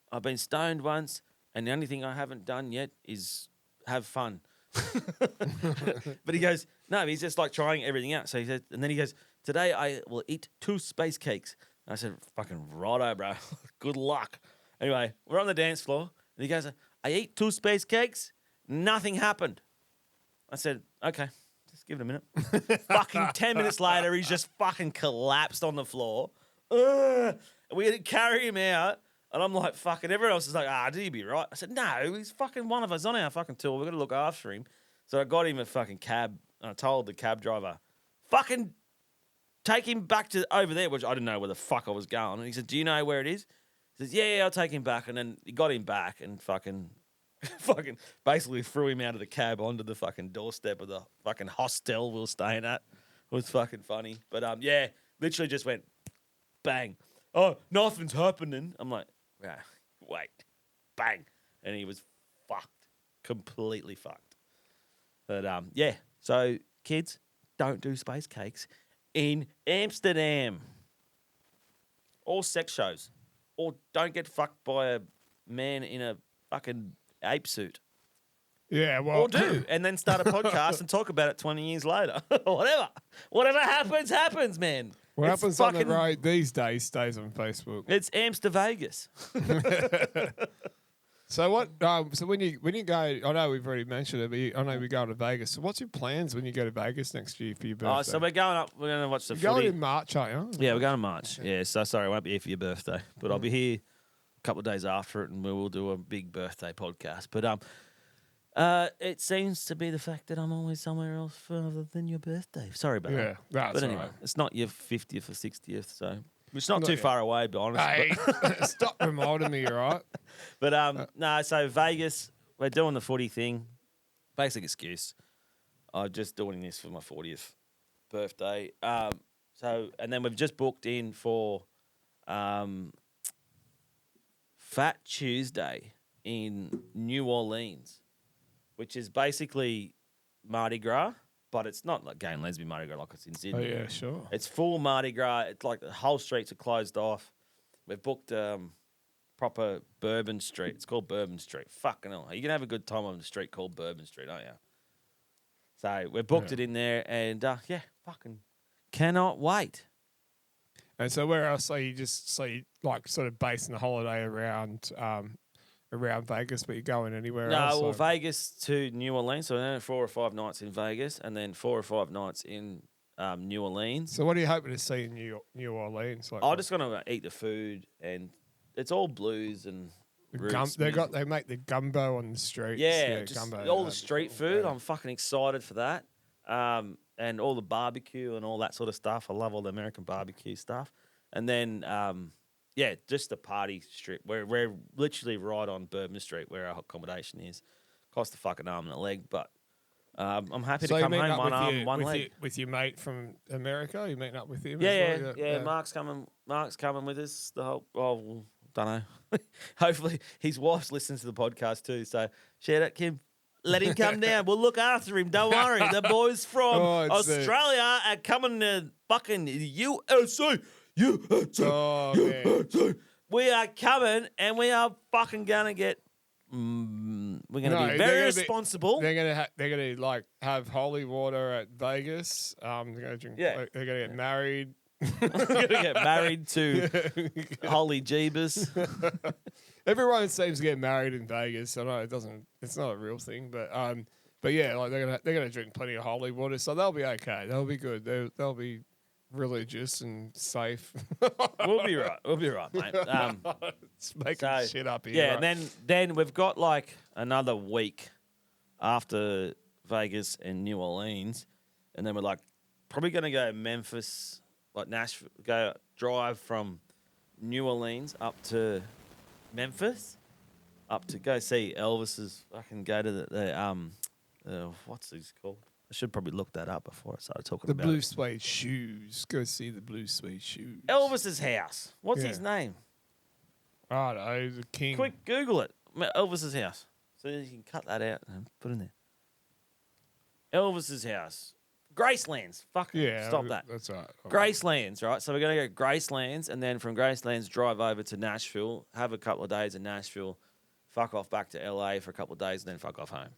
I've been stoned once, and the only thing I haven't done yet is have fun. But he goes, no, he's just trying everything out. So he said, and then he goes, today I will eat 2 space cakes. And I said, fucking righto, bro. Good luck. Anyway, we're on the dance floor, and he goes, I ate 2 space cakes. Nothing happened. I said, okay, just give it a minute. Fucking 10 minutes later, he's just fucking collapsed on the floor. We had to carry him out. And I'm like, fucking, everyone else is like, do you be right? I said, no, he's fucking one of us on our fucking tour. We've got to look after him. So I got him a fucking cab, and I told the cab driver, fucking take him back to over there, which I didn't know where the fuck I was going. And he said, do you know where it is? He says, yeah, I'll take him back. And then he got him back and fucking basically threw him out of the cab onto the fucking doorstep of the fucking hostel we were staying at. It was fucking funny. But yeah, literally just went bang. Oh, nothing's happening. I'm like, wait, bang. And he was fucked, completely fucked. But yeah, so kids, don't do space cakes in Amsterdam. Or sex shows. Or don't get fucked by a man in a fucking ape suit. Yeah, well. Or do, and then start a podcast and talk about it 20 years later. Whatever. Whatever happens, happens, man. What It's happens on the road these days stays on Facebook. It's Amsterdam Vegas. So what? So when you go, I know we've already mentioned it, but I know we're going to Vegas. So what's your plans when you go to Vegas next year for your birthday? Oh, so we're going up. We're going to watch the You're footy. going in March, aren't you? Yeah, we're going in March. Yeah, so sorry, I won't be here for your birthday, but I'll be here a couple of days after it, and we will do a big birthday podcast. But it seems to be the fact that I'm always somewhere else further than your birthday. Sorry about that. Yeah, that's But anyway, all right. it's not your 50th or 60th, so it's not Not too yet. far away, to be honest. Hey, stop reminding me, all right? But no, so Vegas, we're doing the footy thing. Basic excuse. I'm just doing this for my 40th birthday. So and then we've just booked in for Fat Tuesday in New Orleans, which is basically Mardi Gras, but it's not like gay and lesbian Mardi Gras like it's in Oh, Sydney. yeah, sure. It's full Mardi Gras. It's like the whole streets are closed off. We've booked proper Bourbon Street. It's called Bourbon Street. Fucking hell. You can have a good time on the street called Bourbon Street, aren't you? So we've booked it in there, and yeah, fucking cannot wait. And so where else are you like sort of basing the holiday around Vegas, but you're going anywhere else? No, well, or- Vegas to New Orleans. So then 4 or 5 nights in Vegas, and then 4 or 5 nights in New Orleans. So what are you hoping to see in New Orleans? Like I'm just gonna eat the food, and it's all blues and roots. they make the gumbo on the streets. Yeah, just gumbo. all the street food. I'm fucking excited for that. And all the barbecue and all that sort of stuff. I love all the American barbecue stuff. And then, yeah, just the party strip. We're literally right on Bourbon Street where our accommodation is. Cost a fucking arm and a leg, but I'm happy So to you come meet home up one with arm, your- one with leg. your- with your mate from America? You meeting up with him? Yeah, as yeah, well? yeah. Mark's coming with us. The whole. Oh, don't know. Hopefully, his wife listens to the podcast too. So shout out, Kim. Let him come down. We'll look after him. Don't worry. The boys from Oh, it's Australia are coming to fucking USA. USA. Oh, man. USA. we are coming and we are fucking gonna get. We're gonna be very responsible. They're gonna like have holy water at Vegas. They're gonna drink. Yeah. They're gonna get married. We're gonna get married to Holy Jeebus. Everyone seems to get married in Vegas. I know it doesn't. It's not a real thing, but yeah, like they're gonna drink plenty of holy water, so they'll be okay. They'll be good. They'll be religious and safe. We'll be right. We'll be right, mate. It's making shit up here. Yeah, right? and then we've got like another week after Vegas and New Orleans, and then we're like probably gonna go Memphis, like Nashville, drive from New Orleans up to Memphis, up to go see Elvis's. Fucking go to the what's these called? I should probably look that up before I started talking The about blue it. suede shoes. Go see the blue suede shoes. Elvis's house. What's Yeah. his name? I don't know, the king. Quick, Google it. Elvis's house. So you can cut that out and put it in there. Elvis's house. Gracelands. Fuck. Yeah, Stop that. That's right. Gracelands, right? So we're going to go Gracelands and then from Gracelands drive over to Nashville, have a couple of days in Nashville, fuck off back to LA for a couple of days and then fuck off home.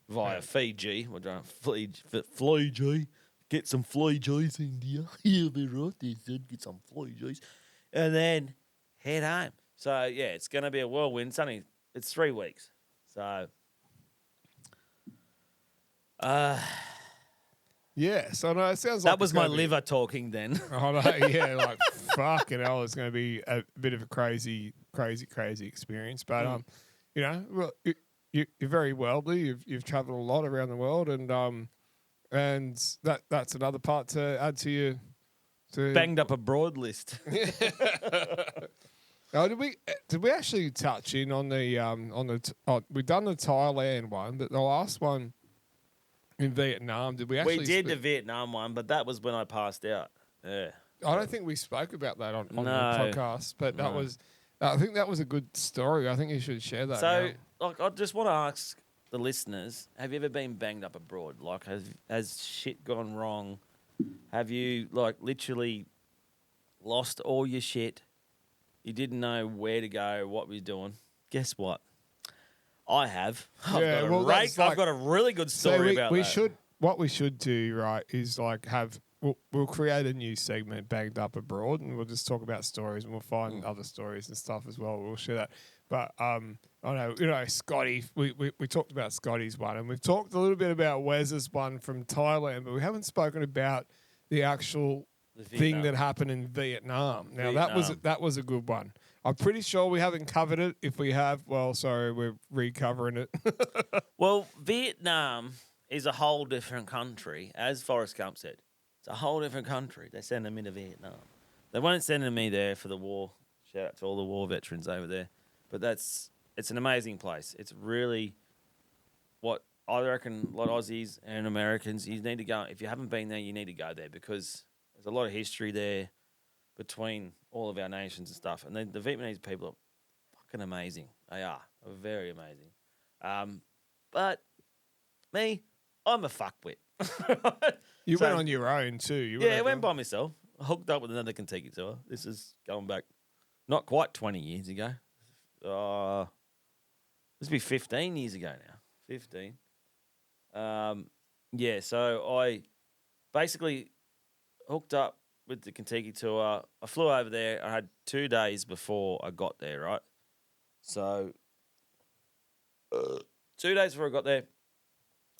Via Fiji. We're going Fiji. Get some Fijis in there. Yeah, be right. They said get some Fijis. And then head home. So, yeah, it's going to be a whirlwind. It's 3 weeks. So, Yeah, so no, it sounds like that was my liver talking then. Oh no, yeah, like fucking hell, it's going to be a bit of a crazy experience. But you know, well, you're very wealthy. You've travelled a lot around the world, and that's another part to add to your Banged up abroad list. Oh, did we actually touch in on we've done the Thailand one, but the last one in Vietnam, did we actually? We did the Vietnam one, but that was when I passed out. Yeah. I don't think we spoke about that on No. the podcast, but that was. I think that was a good story. I think you should share that. So, now. like, I just want to ask the listeners: have you ever been banged up abroad? Like, has shit gone wrong? Have you like literally lost all your shit? You didn't know where to go, what we're doing. Guess what? I have. Yeah, well, that's I've like- got a really good story about we that. should. What we should do, right, is like have. We'll create a new segment, Banged Up Abroad, and we'll just talk about stories, and we'll find other stories and stuff as well. We'll share that. But I know, Scotty. We talked about Scotty's one, and we've talked a little bit about Wes's one from Thailand, but we haven't spoken about the actual thing that happened in Vietnam. Now that was a good one. I'm pretty sure we haven't covered it. If we have, well, sorry, we're recovering it. Well, Vietnam is a whole different country, as Forrest Gump said. It's a whole different country. They send them into Vietnam. They weren't sending me there for the war. Shout out to all the war veterans over there. But it's an amazing place. It's really what I reckon a lot of Aussies and Americans, you need to go. If you haven't been there, you need to go there because there's a lot of history there between all of our nations and stuff. And the Vietnamese people are fucking amazing. They are. They're very amazing. But me, I'm a fuckwit. You So- went on your own too. I went by myself. I hooked up with another Kentucky tour. This is going back not quite 20 years ago. This will be 15 years ago now. 15. So I basically hooked up with the Kentucky tour. I flew over there. I had 2 days before I got there, right? So 2 days before I got there,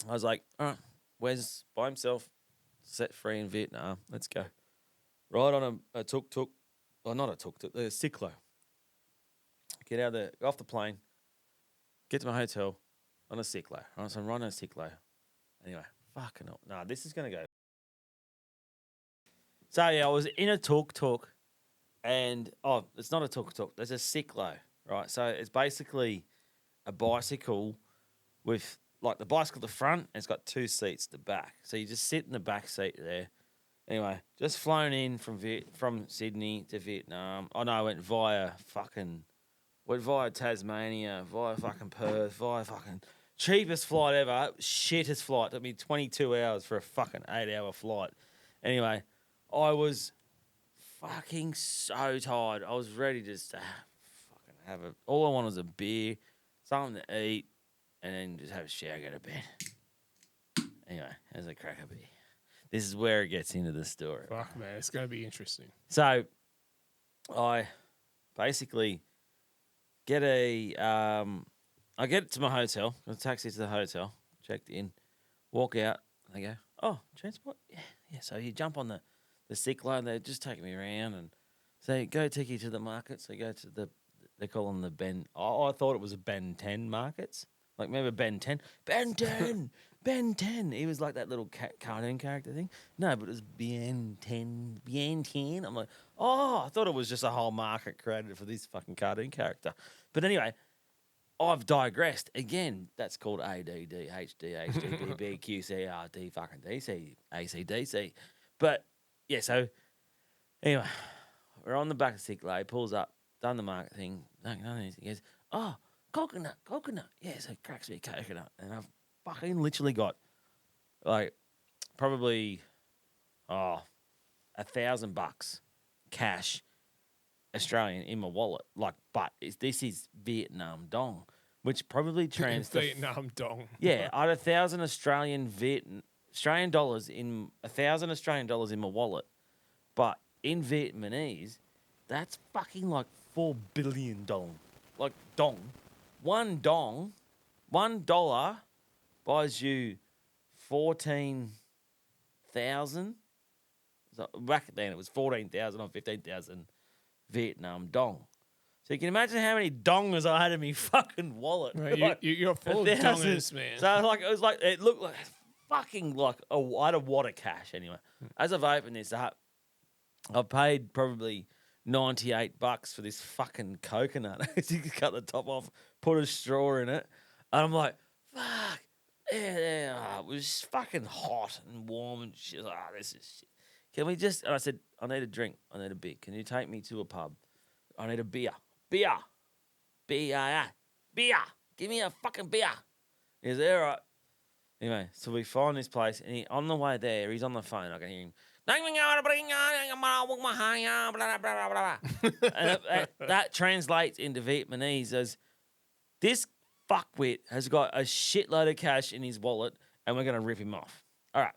I was like, all right, Wes by himself, set free in Vietnam. Let's go. Ride on a tuk-tuk. Well, not a tuk-tuk, a cyclo. Get out there, go off the plane, get to my hotel on a cyclo. Right, so I'm riding on a cyclo. Anyway, fucking hell. Nah, this is going to go. So, yeah, I was in a tuk-tuk and, it's not a tuk-tuk. There's a cyclo, right? So it's basically a bicycle with, like, the bicycle at the front and it's got 2 seats at the back. So you just sit in the back seat there. Anyway, just flown in from Sydney to Vietnam. Oh, no, I went via Tasmania, via fucking Perth, via fucking cheapest flight ever, shittest flight. Took me 22 hours for a fucking 8-hour flight. Anyway, I was fucking so tired. I was ready just to fucking have a. All I wanted was a beer, something to eat, and then just have a shower, go to bed. Anyway, as a cracker beer. This is where it gets into the story. Fuck, man. It's going to be interesting. So, I basically get I get to my hotel, a taxi to the hotel, checked in, walk out, and they go, oh, transport? Yeah. So you jump on the sick line, they just take me around and say, go take you to the market. So you go to they call them the Ben. Oh, I thought it was a Ben 10 markets. Like, remember Ben 10? Ben 10! Ben 10! He was like that little cartoon character thing. No, but it was Ben 10. Ben 10. I'm like, oh, I thought it was just a whole market created for this fucking cartoon character. But anyway, I've digressed. Again, that's called ADD, HD, HDB, QCRD, fucking DC, ACDC. But, yeah, so, anyway, we're on the back of sick lay, pulls up, done the market thing. He goes, oh, coconut. Yeah, so it cracks me coconut. And I've fucking literally got, like, probably, $1,000 cash Australian in my wallet. Like, but this is Vietnam dong, which probably Vietnam dong. Yeah, I had 1,000 Australian dollars in 1,000 Australian dollars in my wallet, but in Vietnamese, that's fucking like $4 billion dong. Like dong, $1 buys you 14,000. So back then it was 14,000 or 15,000 Vietnam dong. So you can imagine how many dongers I had in my fucking wallet. Right, Like, you're full of 1,000. dongers, man. So like it looked like fucking like I had a wad of cash anyway. As I've opened this up, I've paid probably $98 for this fucking coconut. You can cut the top off, put a straw in it, and I'm like, fuck. Yeah, it was fucking hot and warm and shit. Like, this is shit. Can we just? And I said, I need a drink. I need a beer. Can you take me to a pub? I need a beer. Beer. Beer. Give me a fucking beer. He's there, right? Anyway, so we find this place, and on the way there, he's on the phone. I can hear him. And that translates into Vietnamese as, this fuckwit has got a shitload of cash in his wallet, and we're going to rip him off. All right.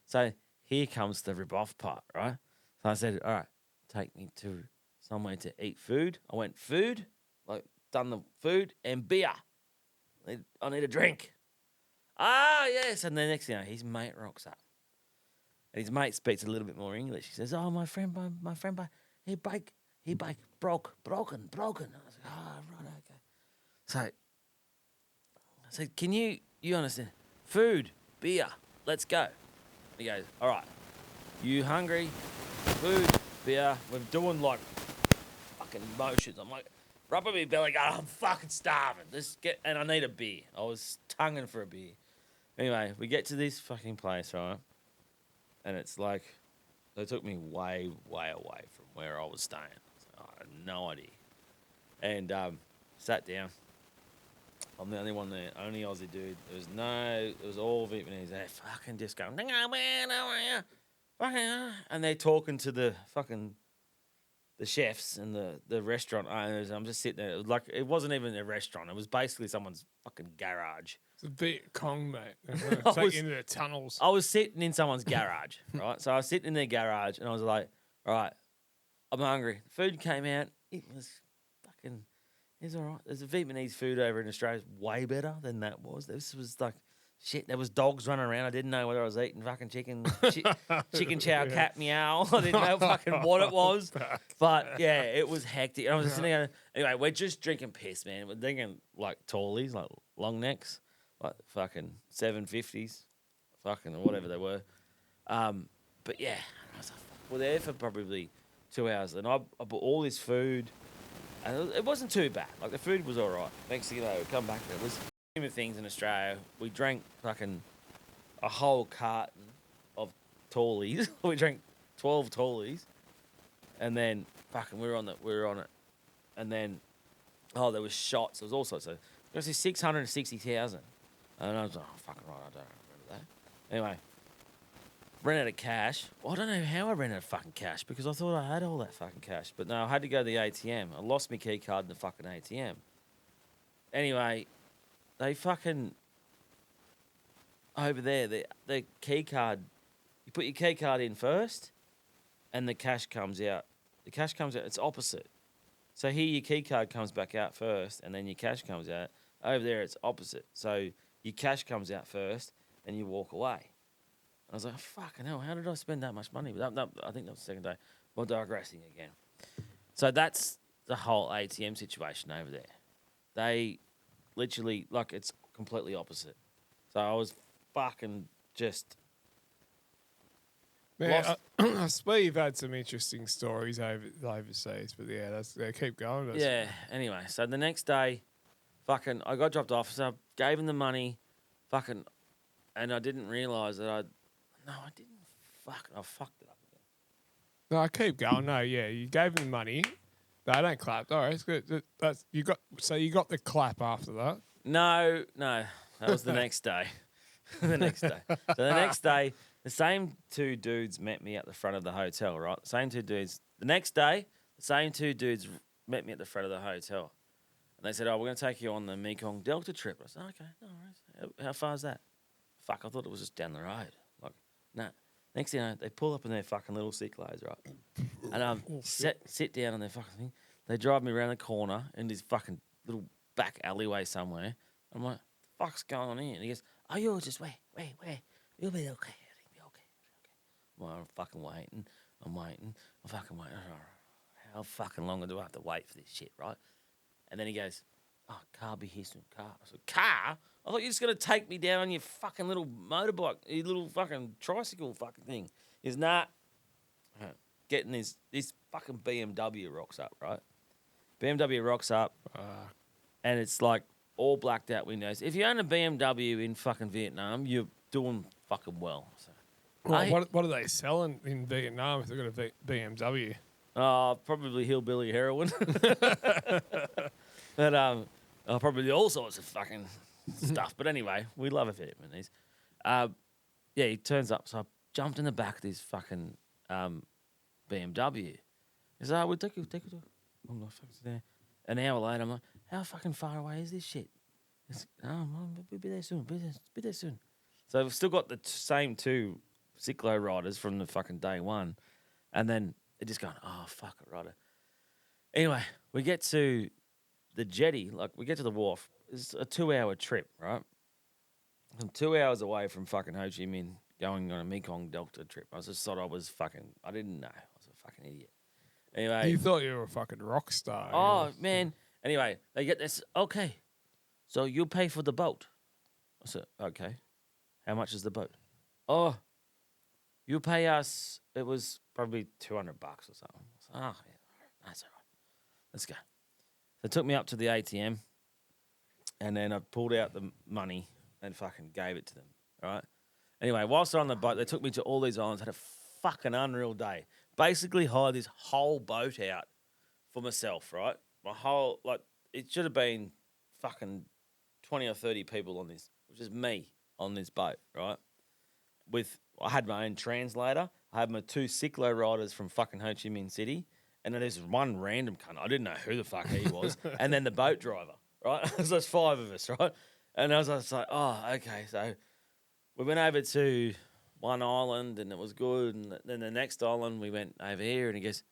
So here comes the rip-off part, right? So I said, all right, take me to somewhere to eat food. I went food, like done the food, and beer. I need a drink. Ah, yes. And the next thing you know, his mate rocks up. And his mate speaks a little bit more English. He says, oh, my friend, he broken. I was like, oh, right, okay. So I said, can you understand? Food, beer, let's go. He goes, all right, you hungry? Food, beer. We're doing like fucking motions. I'm like, rubbing my belly, going, I'm fucking starving. And I need a beer. I was tonguing for a beer. Anyway, we get to this fucking place, right? And it's like, they took me way, way away from where I was staying. I had no idea. And sat down. I'm the only one there, only Aussie dude. It was all Vietnamese. They fucking just going, and they're talking to the chefs and the restaurant owners. I'm just sitting there. It was like, it wasn't even a restaurant. It was basically someone's fucking garage. It's a Viet Cong, mate. Take you into the tunnels. I was sitting in someone's garage, right? So I was sitting in their garage, and I was like, all right, I'm hungry. Food came out. It was fucking, it's all right. There's a Vietnamese food over in Australia way better than that was. This was like, shit, there was dogs running around. I didn't know whether I was eating fucking chicken chow, cat meow. I didn't know fucking what it was. But, yeah, it was hectic. And I was sitting there, anyway, we're just drinking piss, man. We're drinking, like, tallies, like long necks, like fucking 750s, fucking whatever they were. But, yeah, I was like, we're there for probably 2 hours. And I bought all this food, and it wasn't too bad. Like, the food was all right. Next thing you know, we come back, there was of things in Australia. We drank fucking a whole carton of tallies. We drank 12 tallies, and then fucking we were on it, and then there was shots. There was all sorts of. It was 660,000, and I was like, oh fucking right, I don't remember that. Anyway, ran out of cash. Well, I don't know how I ran out of fucking cash because I thought I had all that fucking cash. But no, I had to go to the ATM. I lost my key card in the fucking ATM. Anyway, they fucking over there, the key card, you put your key card in first and the cash comes out. The cash comes out, it's opposite. So here your key card comes back out first and then your cash comes out. Over there it's opposite. So your cash comes out first and you walk away. I was like, oh, fucking hell, how did I spend that much money? But no, I think that was the second day. We're digressing again. So that's the whole ATM situation over there. They literally, like, it's completely opposite. So I was fucking just Man, lost. I swear you've had some interesting stories overseas, but yeah, keep going. Yeah, anyway, so the next day, fucking, I got dropped off, so I gave him the money, fucking, and I didn't realise that I didn't, I fucked it up again. No, I keep going. No, yeah, you gave him the money. No, I don't clap. All right, it's good. You got the clap after that. No, that was the next day. The next day. So the next day, the same two dudes met me at the front of the hotel, right? The same two dudes. The next day, the same two dudes met me at the front of the hotel. And they said, oh, we're going to take you on the Mekong Delta trip. I said, okay, no worries. How far is that? Fuck, I thought it was just down the road. Like, nah. Next thing you know, they pull up in their fucking little cyclos, right? And sit down on their fucking thing. They drive me around the corner in this fucking little back alleyway somewhere. I'm like, fuck's going on here? And he goes, oh, you'll just wait. You'll be okay. You'll be okay. Well, I'm fucking waiting. I'm fucking waiting. How fucking long do I have to wait for this shit, right? And then he goes, oh, car be here soon. Car. I said, car? I thought you were just going to take me down on your fucking little motorbike, your little fucking tricycle fucking thing. He's not getting this fucking BMW rocks up, right? BMW rocks up, and it's like all blacked out windows. If you own a BMW in fucking Vietnam, you're doing fucking well. So, Well, what are they selling in Vietnam if they've got a BMW? Probably hillbilly heroin. But probably all sorts of fucking stuff. But anyway, we love a Vietnamese. Yeah, he turns up. So I jumped in the back of this fucking BMW. He said, we'll take you. I'm like, fuck, it's there. An hour later, I'm like, how fucking far away is this shit? We'll be there soon. Be there soon. So we've still got the same two cyclo riders from the fucking day one. And then they're just going, oh, fuck it, rider. Anyway, we get to the jetty, like we get to the wharf. It's a 2-hour trip, right? I'm 2 hours away from fucking Ho Chi Minh going on a Mekong Delta trip. I just thought I didn't know. I was a fucking idiot. Anyway. You thought you were a fucking rock star. Oh, man. Anyway, they get this. Okay, so you pay for the boat. I said, okay. How much is the boat? Oh, you pay us. It was probably $200 or something. I said, oh, yeah, that's all right. Let's go. So it took me up to the ATM, and then I pulled out the money and fucking gave it to them, right? Anyway, whilst they're on the boat, they took me to all these islands, had a fucking unreal day. Basically hired this whole boat out for myself, right? My whole, like, it should have been fucking 20 or 30 people on this, which is me on this boat, right? I had my own translator. I had my 2 cyclo riders from fucking Ho Chi Minh City. And then there's one random cunt. I didn't know who the fuck he was. And then the boat driver, right? So there's 5 of us, right? And I was just like, oh, okay. So we went over to one island and it was good. And then the next island, we went over here and he goes,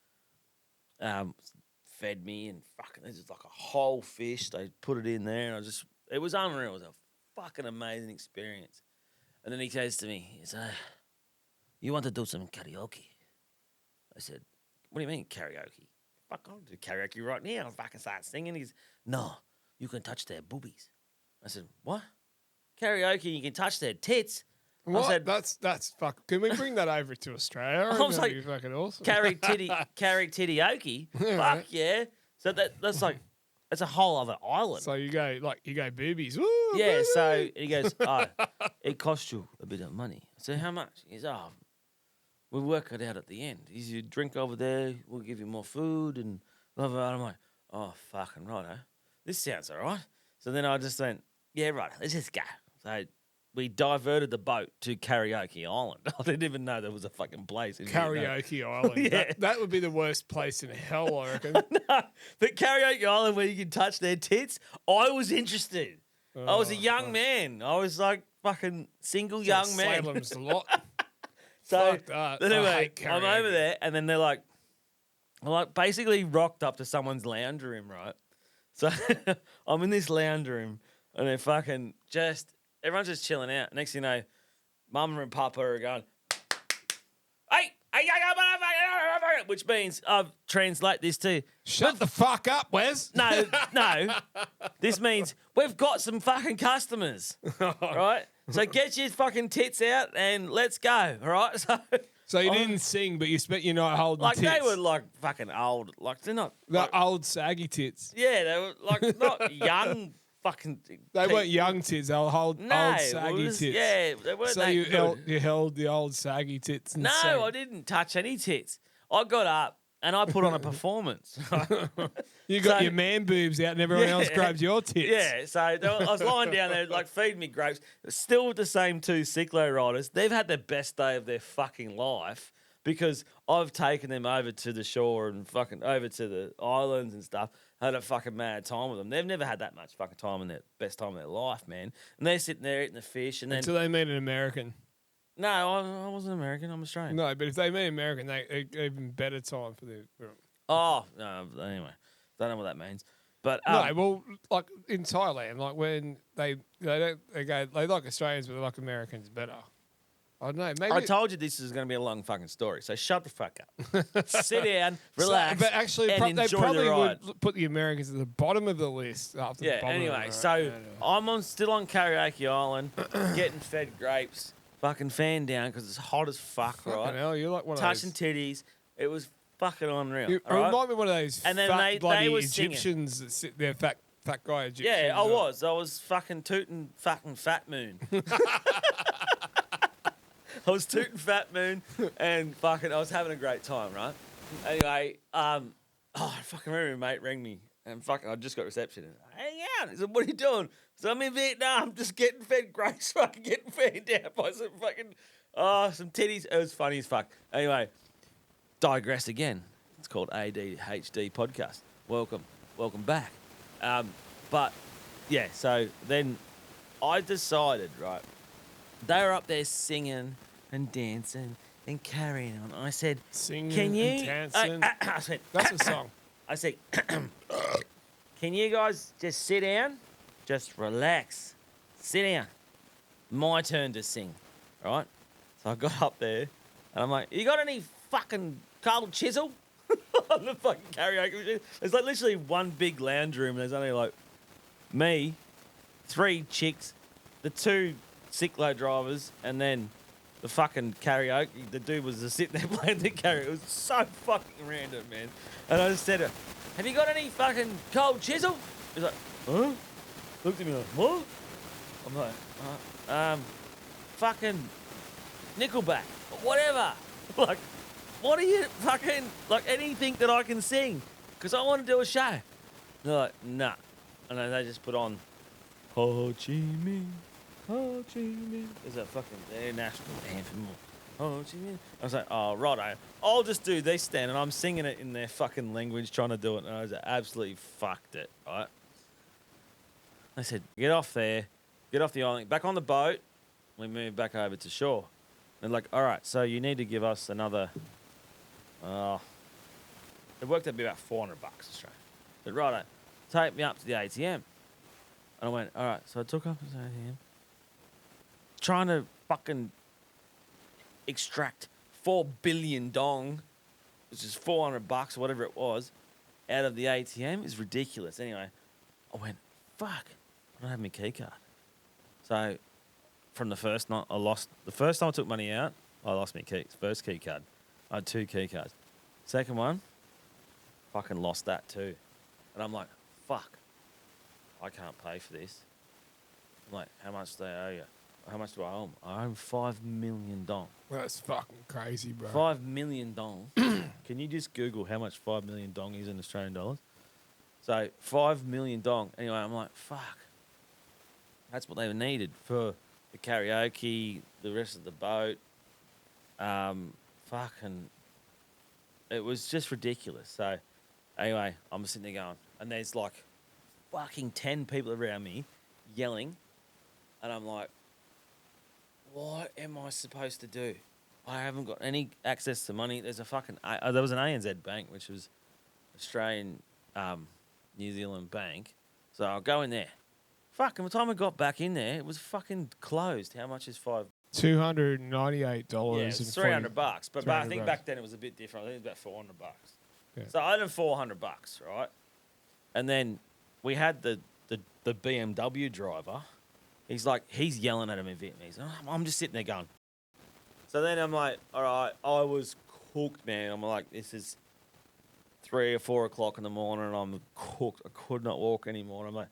fed me and fucking, there's just like a whole fish. They put it in there. And it was unreal. It was a fucking amazing experience. And then he says to me, he said, you want to do some karaoke? I said, what do you mean karaoke? Fuck, I'll do karaoke right now. I'll fucking start singing. He's, no, you can touch their boobies. I said, what? Karaoke, you can touch their tits. What? I said, that's fuck. Can we bring that over to Australia? I was like, that'd be fucking awesome. carry titty-okie. Fuck yeah. So that's like, that's a whole other island. So you go boobies. Woo, yeah, baby. so he goes, oh, it costs you a bit of money. I said, how much? He goes, oh, we'll work it out at the end. He said, you drink over there, we'll give you more food and blah, blah, blah. I'm like, oh, fucking right, huh? This sounds all right. So then I just went, yeah, right, let's just go. So we diverted the boat to Karaoke Island. I didn't even know there was a fucking place. In Karaoke Island. Yeah. That would be the worst place in hell, I reckon. No, but Karaoke Island where you can touch their tits, I was interested. I was a young man. I was like fucking single young man. Salem's a lot. So Fuck that. but I anyway, hate I'm karaoke. over there, and then they're like, I like basically rocked up to someone's lounge room, right? So I'm in this lounge room, and they're fucking just everyone's just chilling out. Next thing you know, Mama and Papa are going, hey, which means I'll translate this to Shut the fuck up, Wes. no. This means we've got some fucking customers, right? So get your fucking tits out and let's go, all right? So you didn't sing, but you spent your night holding Like tits. they were like fucking old, like they're not. The Like, old saggy tits. yeah, they were like not young fucking. They weren't young tits. They were old saggy tits. Yeah, they weren't So that you good. held the old saggy tits. And No, sang. I didn't touch any tits. I got up and I put on a performance. You got So- your man boobs out, and everyone else grabbed your tits. Yeah, so I was lying down there, like feeding me grapes. Still with the same two Cyclo riders. They've had the best day of their fucking life because I've taken them over to the shore and fucking over to the islands and stuff. Had a fucking mad time with them. They've never had that much fucking time in their best time of their life, man. And they're sitting there eating the fish, and then Until they meet an American. no, I wasn't American. I'm Australian. No, but if they meet American, they even better time for the. Oh no. Anyway, don't know what that means. But No, well, like in Thailand, like when they like Australians, but they like Americans better. I don't know. Maybe I told you this is going to be a long fucking story, so shut the fuck up. Sit down, relax, but actually, and they enjoy probably the ride. would put the Americans at the bottom of the list after the Yeah. bottom of the Anyway, ride. so Yeah. I'm still on Karaoke Island, getting fed grapes, fucking fan down because it's hot as fuck, Fucking right? hell, you're like one Touching of those. titties. It was fucking unreal. You all right? remind me of one of those And then fat, they bloody were singing. Egyptians that sit there, fat guy Egyptians. Yeah, I was fucking tooting fucking Fat Moon. I was tooting Fat Moon and fucking I was having a great time, right? Anyway, I fucking remember my mate rang me and fucking I just got reception. Hang out. He said, what are you doing? So I'm in Vietnam, just getting fed grapes, fucking getting fed down by some fucking some titties. It was funny as fuck. Anyway, digress again. It's called ADHD Podcast. Welcome back. But yeah, so then I decided, right? They were up there singing and dancing and carrying on. I said, Singing "Can you?" and dancing. I said, That's a song. I said, "Can you guys just sit down, just relax, sit down? My turn to sing, right?" So I got up there and I'm like, "You got any fucking cold chisel?" On the fucking karaoke machine. There's like literally one big lounge room. And there's only like me, 3 chicks, the 2 Cyclo drivers, and then the fucking karaoke. The dude was just sitting there playing the karaoke. It was so fucking random, man. And I just said, "Have you got any fucking cold chisel?" He's like, "Huh?" Looked at me like, "What?" I'm like, fucking Nickelback, whatever." Like, what are you fucking, like anything that I can sing? Because I want to do a show. And they're like, "Nah." And then they just put on Ho Chi Minh, Ho Chi Minh. There's a fucking their national anthem. Ho Chi Minh. I was like, "Oh, righto. I'll just do this then." And I'm singing it in their fucking language, trying to do it. And I was absolutely fucked it, right? They said, "Get off there. Get off the island. Back on the boat." We moved back over to shore. They're like, "All right, so you need to give us another..." It worked out to be about $400 Australian. But righto, take me up to the ATM. And I went, all right. So I took up to the ATM, trying to fucking extract 4 billion dong, which is $400 or whatever it was, out of the ATM is ridiculous. Anyway, I went, fuck, I don't have my key card. So from the first night, I lost. The first time I took money out, I lost my first key card. I had 2 key cards. Second one, fucking lost that too. And I'm like, fuck, I can't pay for this. I'm like, how much do they owe you? How much do I owe them? I owe 5 million dong. That's fucking crazy, bro. 5 million dong. Can you just Google how much 5 million dong is in Australian dollars? So 5 million dong. Anyway, I'm like, fuck. That's what they needed for the karaoke, the rest of the boat. It was just ridiculous. So anyway, I'm sitting there going, and there's like fucking 10 people around me yelling, and I'm like, what am I supposed to do? I haven't got any access to money. There's a fucking there was an ANZ bank, which was Australian New Zealand bank. So I'll go in there. Fucking by the time I got back in there, it was fucking closed. How much is $5? $298. Yeah, it's $300. But I think $300. back then it was a bit different. I think it was about $400. Yeah. So I had $400, right? And then we had the BMW driver. He's yelling at him in Vietnamese. I'm just sitting there going. So then I'm like, all right, I was cooked, man. I'm like, this is 3 or 4 o'clock in the morning, and I'm cooked. I could not walk anymore. I'm like,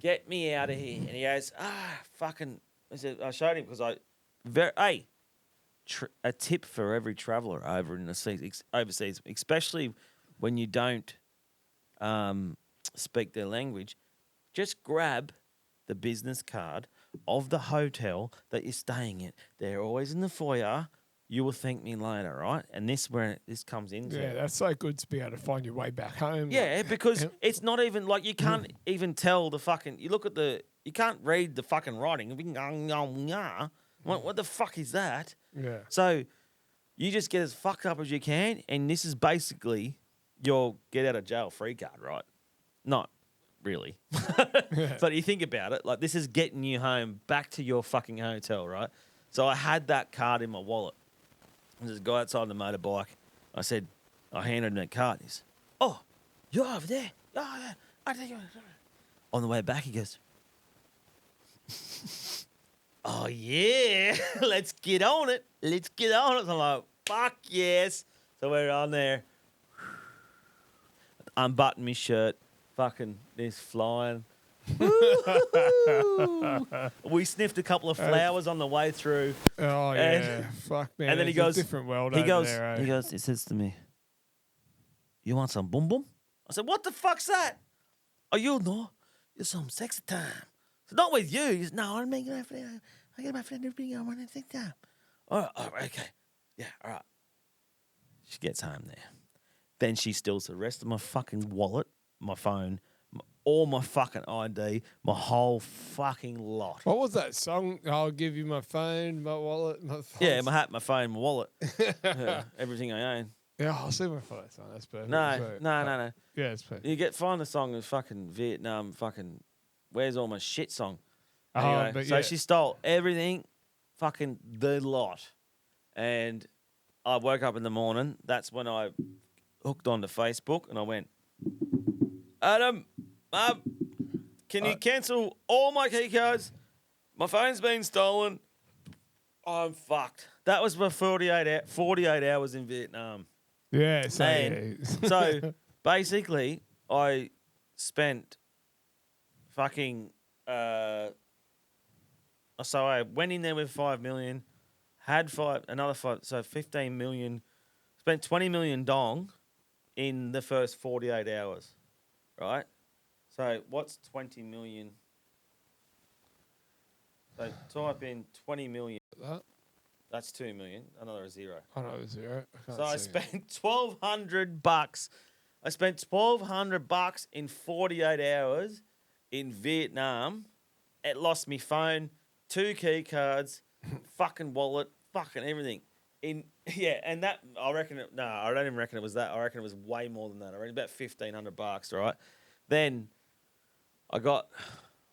get me out of here. And he goes, fucking. I showed him because a tip for every traveller overseas, especially when you don't speak their language, just grab the business card of the hotel that you're staying at. They're always in the foyer. You will thank me later, right? And this where this comes into. Yeah, that's so good to be able to find your way back home. Yeah, because it's not even like you can't even tell the fucking. You look at you can't read the fucking writing. What the fuck is that? Yeah. So you just get as fucked up as you can, and this is basically your get out of jail free card, right? Not really. But you think about it, like this is getting you home back to your fucking hotel, right? So I had that card in my wallet. There's a guy outside the motorbike. I handed him that card. He's, oh, you're over there. Oh, yeah. I think you're... On the way back, he goes, oh, yeah, let's get on it. Let's get on it. So I'm like, fuck yes. So we're on there. Unbutton my shirt. Fucking this flying. We sniffed a couple of flowers on the way through. Oh, yeah. Fuck, man. And then he It's a goes, different world he over goes, there, eh? he says to me, you want some boom boom? I said, what the fuck's that? Oh, you know, it's some sexy time. So not with you. He says, no, I'm making my friend. I get my friend to bring on one sexy time. All right, okay. Yeah, all right. She gets home there. Then she steals the rest of my fucking wallet, my phone, all my fucking ID, my whole fucking lot. What was that song? I'll give you my phone, my wallet, my phone. Yeah, my hat, my phone, my wallet. Yeah, everything I own. Yeah, I'll see my phone. That's perfect. No. Yeah, it's perfect. You find the song of fucking Vietnam fucking Where's All My Shit song. Oh, Anyway, but so yeah. she stole everything, fucking the lot. And I woke up in the morning. That's when I hooked onto Facebook and I went, Adam, can you cancel all my key cards? My phone's been stolen. I'm fucked. That was my 48 hours in Vietnam. Yeah, so, And yeah. so basically, I spent fucking. So I went in there with 5 million, had another 5, so 15 million. Spent 20 million dong in the first 48 hours, right? So what's 20 million? So type in 20 million. That? That's 2 million. Another zero. I know it's zero. So I spent $1,200. I spent $1,200 in 48 hours in Vietnam. It lost me phone, 2 key cards, fucking wallet, fucking everything. And that I reckon. I don't even reckon it was that. I reckon it was way more than that. I reckon about $1,500, right? Then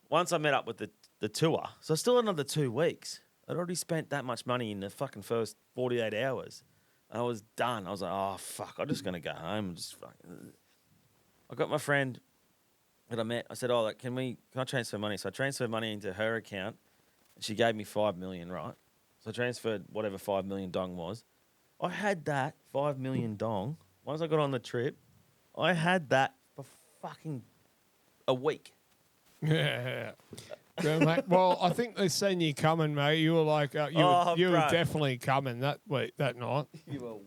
once I met up with the tour, so still another 2 weeks. I'd already spent that much money in the fucking first 48 hours. And I was done. I was like, oh, fuck, I'm just going to go home and just fucking... I got my friend that I met. I said, oh, can I transfer money? So I transferred money into her account. And she gave me 5 million, right? So I transferred whatever 5 million dong was. I had that 5 million dong. Once I got on the trip, I had that for fucking a week. Yeah. Yeah, mate. Well, I think they've seen you coming, mate. You were like, you were bro. definitely coming that week, that night. You were